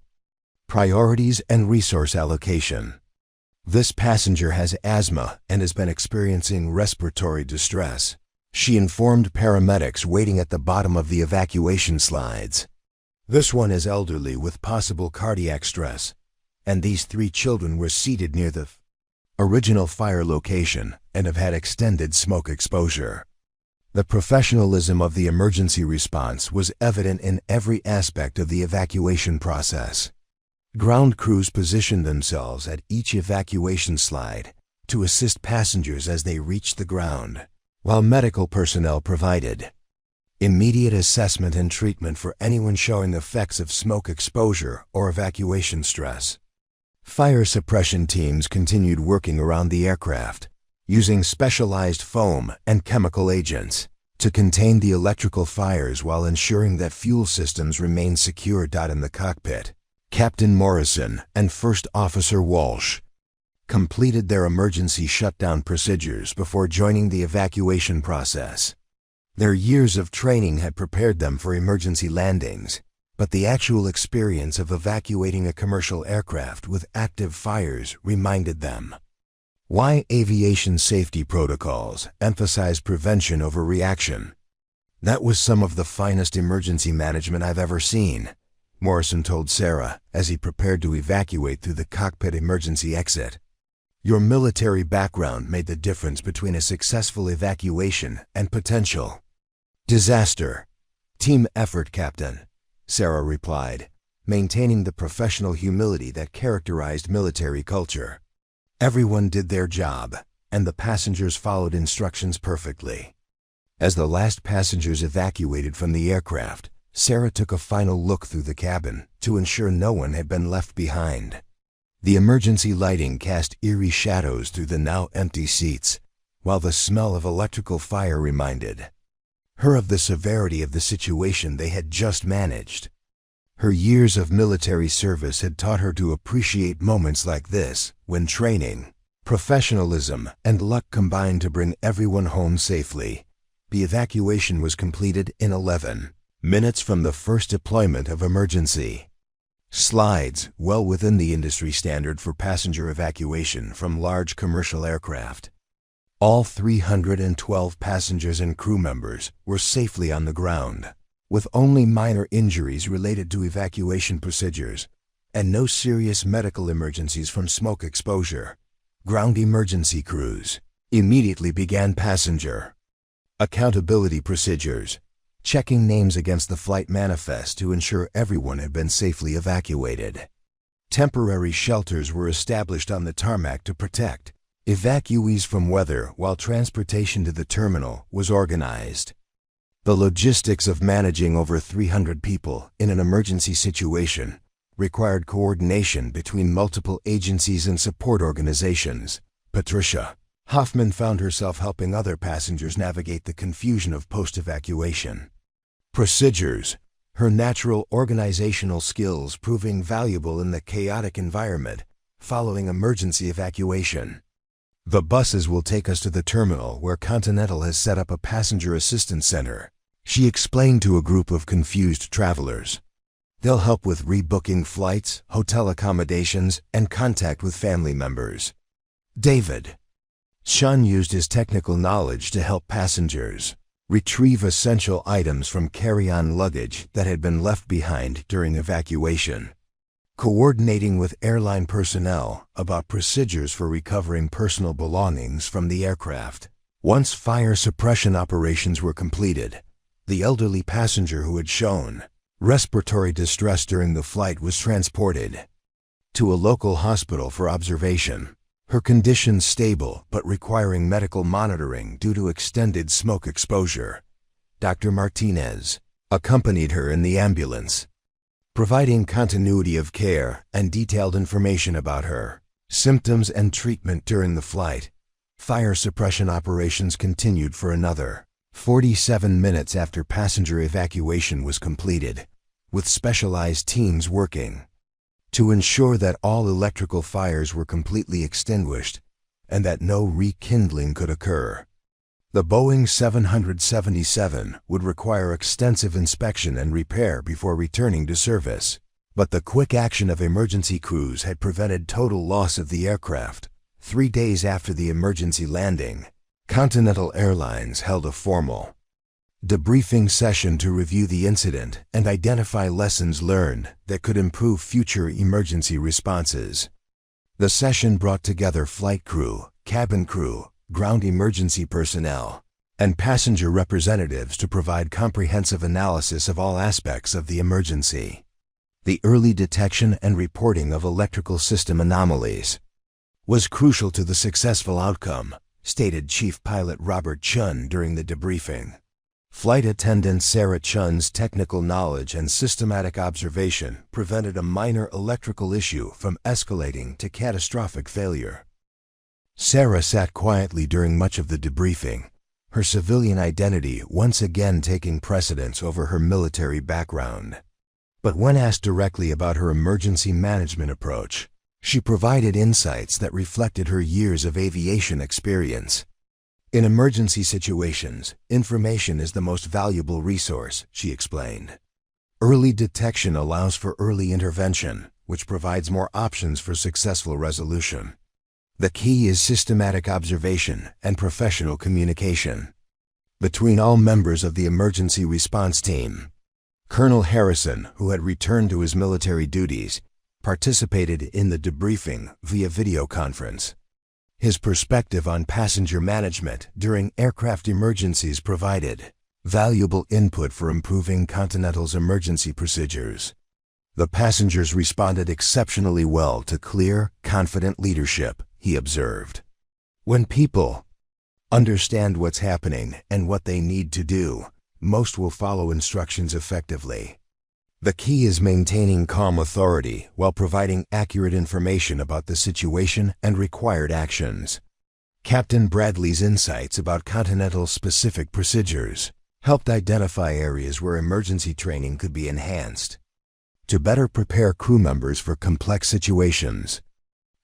Speaker 1: priorities, and resource allocation. "This passenger has asthma and has been experiencing respiratory distress," she informed paramedics waiting at the bottom of the evacuation slides. "This one is elderly with possible cardiac stress, and these 3 children were seated near the original fire location and have had extended smoke exposure." The professionalism of the emergency response was evident in every aspect of the evacuation process. Ground crews positioned themselves at each evacuation slide to assist passengers as they reached the ground, while medical personnel provided immediate assessment and treatment for anyone showing effects of smoke exposure or evacuation stress. Fire suppression teams continued working around the aircraft, using specialized foam and chemical agents to contain the electrical fires while ensuring that fuel systems remained secure. In the cockpit, Captain Morrison and First Officer Walsh completed their emergency shutdown procedures before joining the evacuation process. Their years of training had prepared them for emergency landings, but the actual experience of evacuating a commercial aircraft with active fires reminded them why aviation safety protocols emphasize prevention over reaction. "That was some of the finest emergency management I've ever seen," Morrison told Sarah as he prepared to evacuate through the cockpit emergency exit. "Your military background made the difference between a successful evacuation and potential disaster." "Team effort, Captain," Sarah replied, maintaining the professional humility that characterized military culture. Everyone did their job, and the passengers followed instructions perfectly. As the last passengers evacuated from the aircraft, Sarah took a final look through the cabin to ensure no one had been left behind. The emergency lighting cast eerie shadows through the now empty seats, while the smell of electrical fire reminded her of the severity of the situation they had just managed. Her years of military service had taught her to appreciate moments like this when training, professionalism, and luck combined to bring everyone home safely. The evacuation was completed in 11 minutes from the first deployment of emergency slides, well within the industry standard for passenger evacuation from large commercial aircraft. All 312 passengers and crew members were safely on the ground, with only minor injuries related to evacuation procedures and no serious medical emergencies from smoke exposure. Ground emergency crews immediately began passenger accountability procedures, checking names against the flight manifest to ensure everyone had been safely evacuated. Temporary shelters were established on the tarmac to protect evacuees from weather while transportation to the terminal was organized. The logistics of managing over 300 people in an emergency situation required coordination between multiple agencies and support organizations. Patricia Hoffman found herself helping other passengers navigate the confusion of post-evacuation procedures, her natural organizational skills proving valuable in the chaotic environment following emergency evacuation. "The buses will take us to the terminal where Continental has set up a passenger assistance center," she explained to a group of confused travelers. "They'll help with rebooking flights, hotel accommodations, and contact with family members." David Chen used his technical knowledge to help passengers retrieve essential items from carry-on luggage that had been left behind during evacuation, coordinating with airline personnel about procedures for recovering personal belongings from the aircraft. Once fire suppression operations were completed, the elderly passenger who had shown respiratory distress during the flight was transported to a local hospital for observation, her condition stable but requiring medical monitoring due to extended smoke exposure. Dr. Martinez accompanied her in the ambulance, providing continuity of care and detailed information about her symptoms and treatment during the flight. Fire suppression operations continued for another 47 minutes after passenger evacuation was completed, with specialized teams working to ensure that all electrical fires were completely extinguished and that no rekindling could occur. The Boeing 777 would require extensive inspection and repair before returning to service, but the quick action of emergency crews had prevented total loss of the aircraft. 3 days after the emergency landing, Continental Airlines held a formal debriefing session to review the incident and identify lessons learned that could improve future emergency responses. The session brought together flight crew, cabin crew, ground emergency personnel, and passenger representatives to provide comprehensive analysis of all aspects of the emergency. The early detection and reporting of electrical system anomalies was crucial to the successful outcome, stated Chief Pilot Robert Chen during the debriefing. Flight attendant Sarah Chen's technical knowledge and systematic observation prevented a minor electrical issue from escalating to catastrophic failure. Sarah sat quietly during much of the debriefing, her civilian identity once again taking precedence over her military background. But when asked directly about her emergency management approach, she provided insights that reflected her years of aviation experience. In emergency situations, information is the most valuable resource, she explained. Early detection allows for early intervention, which provides more options for successful resolution. The key is systematic observation and professional communication between all members of the emergency response team. Colonel Harrison, who had returned to his military duties, participated in the debriefing via video conference. His perspective on passenger management during aircraft emergencies provided valuable input for improving Continental's emergency procedures. The passengers responded exceptionally well to clear, confident leadership, he observed. When people understand what's happening and what they need to do, most will follow instructions effectively. The key is maintaining calm authority while providing accurate information about the situation and required actions. Captain Bradley's insights about Continental's specific procedures helped identify areas where emergency training could be enhanced to better prepare crew members for complex situations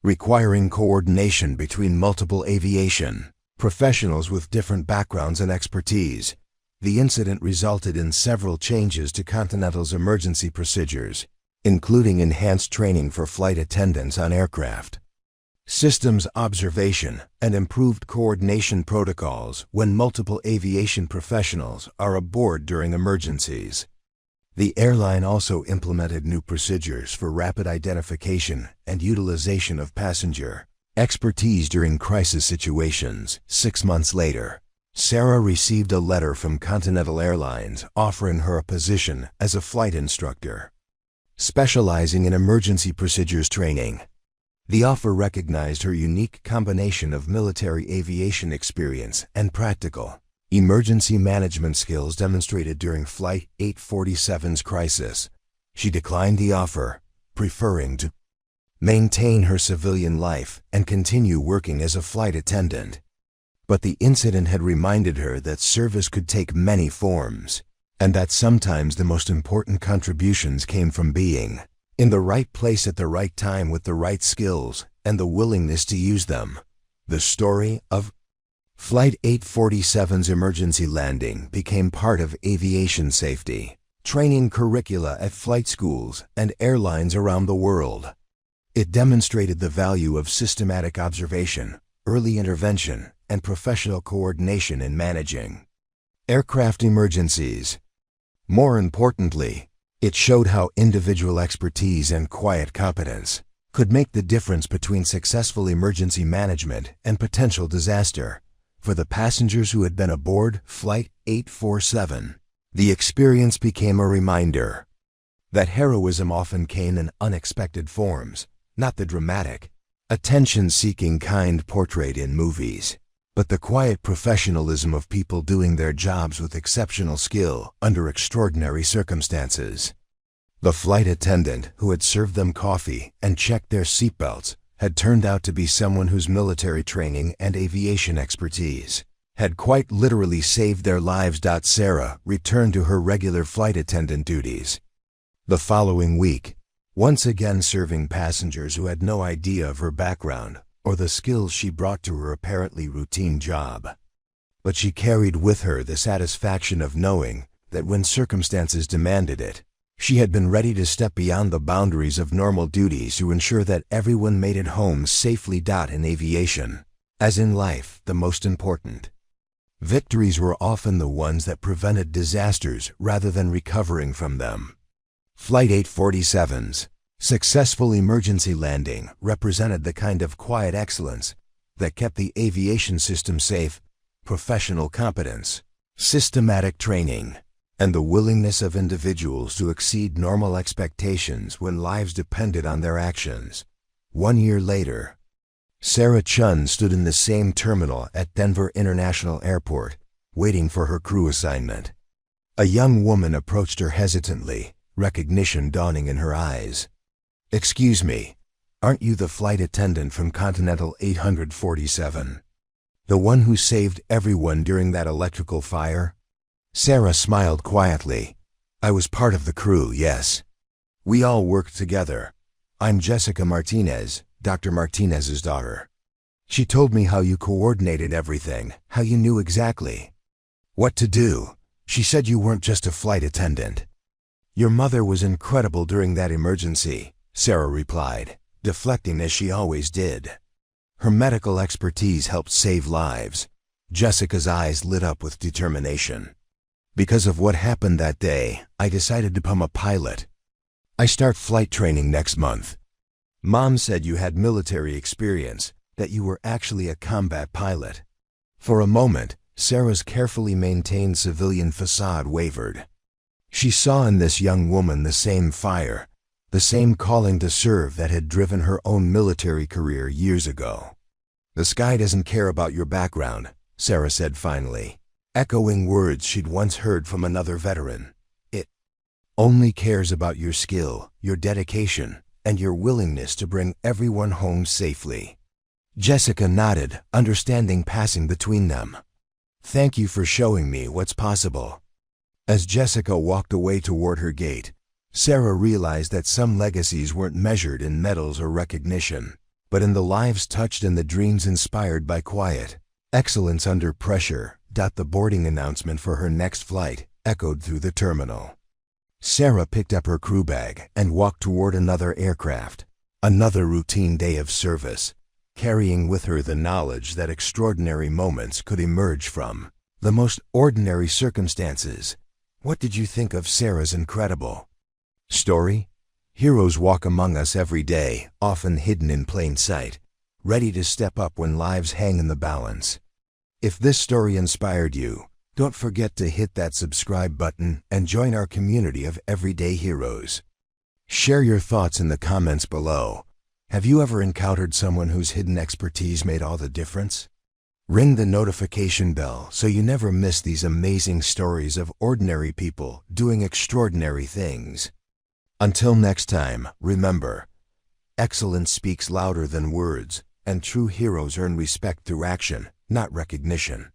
Speaker 1: requiring coordination between multiple aviation professionals with different backgrounds and expertise. The incident resulted in several changes to Continental's emergency procedures, including enhanced training for flight attendants on aircraft, systems observation, and improved coordination protocols when multiple aviation professionals are aboard during emergencies. The airline also implemented new procedures for rapid identification and utilization of passenger expertise during crisis situations. 6 months later, Sarah received a letter from Continental Airlines offering her a position as a flight instructor, specializing in emergency procedures training. The offer recognized her unique combination of military aviation experience and practical emergency management skills demonstrated during Flight 847's crisis. She declined the offer, preferring to maintain her civilian life and continue working as a flight attendant. But the incident had reminded her that service could take many forms, and that sometimes the most important contributions came from being in the right place at the right time with the right skills and the willingness to use them. The story of Flight 847's emergency landing became part of aviation safety training curricula at flight schools and airlines around the world. It demonstrated the value of systematic observation, early intervention, and professional coordination in managing aircraft emergencies. More importantly, it showed how individual expertise and quiet competence could make the difference between successful emergency management and potential disaster. for the passengers who had been aboard Flight 847. The experience became a reminder that heroism often came in unexpected forms, not the dramatic, attention-seeking kind portrayed in movies, but the quiet professionalism of people doing their jobs with exceptional skill under extraordinary circumstances. The flight attendant who had served them coffee and checked their seatbelts had turned out to be someone whose military training and aviation expertise had quite literally saved their lives. Sarah returned to her regular flight attendant duties the following week, once again serving passengers who had no idea of her background or the skills she brought to her apparently routine job. But she carried with her the satisfaction of knowing that when circumstances demanded it, she had been ready to step beyond the boundaries of normal duties to ensure that everyone made it home safely. In aviation, as in life, the most important victories were often the ones that prevented disasters rather than recovering from them. Flight 847's successful emergency landing represented the kind of quiet excellence that kept the aviation system safe: professional competence, systematic training, and the willingness of individuals to exceed normal expectations when lives depended on their actions. 1 year later, Sarah Chen stood in the same terminal at Denver International Airport, waiting for her crew assignment. A young woman approached her hesitantly, recognition dawning in her eyes. "Excuse me, aren't you the flight attendant from Continental 847? The one who saved everyone during that electrical fire?" Sarah smiled quietly. "I was part of the crew, yes. We all worked together. I'm Jessica Martinez, Dr. Martinez's daughter. She told me how you coordinated everything, how you knew exactly what to do. She said you weren't just a flight attendant." "Your mother was incredible during that emergency," Sarah replied, deflecting as she always did. "Her medical expertise helped save lives." Jessica's eyes lit up with determination. "Because of what happened that day, I decided to become a pilot. I start flight training next month. Mom said you had military experience, that you were actually a combat pilot." For a moment, Sarah's carefully maintained civilian facade wavered. She saw in this young woman the same fire, the same calling to serve that had driven her own military career years ago. "The sky doesn't care about your background," Sarah said finally, echoing words she'd once heard from another veteran. "It only cares about your skill, your dedication, and your willingness to bring everyone home safely." Jessica nodded, understanding passing between them. "Thank you for showing me what's possible." As Jessica walked away toward her gate, Sarah realized that some legacies weren't measured in medals or recognition, but in the lives touched and the dreams inspired by quiet excellence under pressure. The boarding announcement for her next flight echoed through the terminal. Sarah picked up her crew bag and walked toward another aircraft, another routine day of service, carrying with her the knowledge that extraordinary moments could emerge from the most ordinary circumstances. What did you think of Sarah's incredible story? Heroes walk among us every day, often hidden in plain sight, ready to step up when lives hang in the balance. If this story inspired you, don't forget to hit that subscribe button and join our community of everyday heroes. Share your thoughts in the comments below. Have you ever encountered someone whose hidden expertise made all the difference? Ring the notification bell so you never miss these amazing stories of ordinary people doing extraordinary things. Until next time, remember, excellence speaks louder than words, and true heroes earn respect through action, not recognition.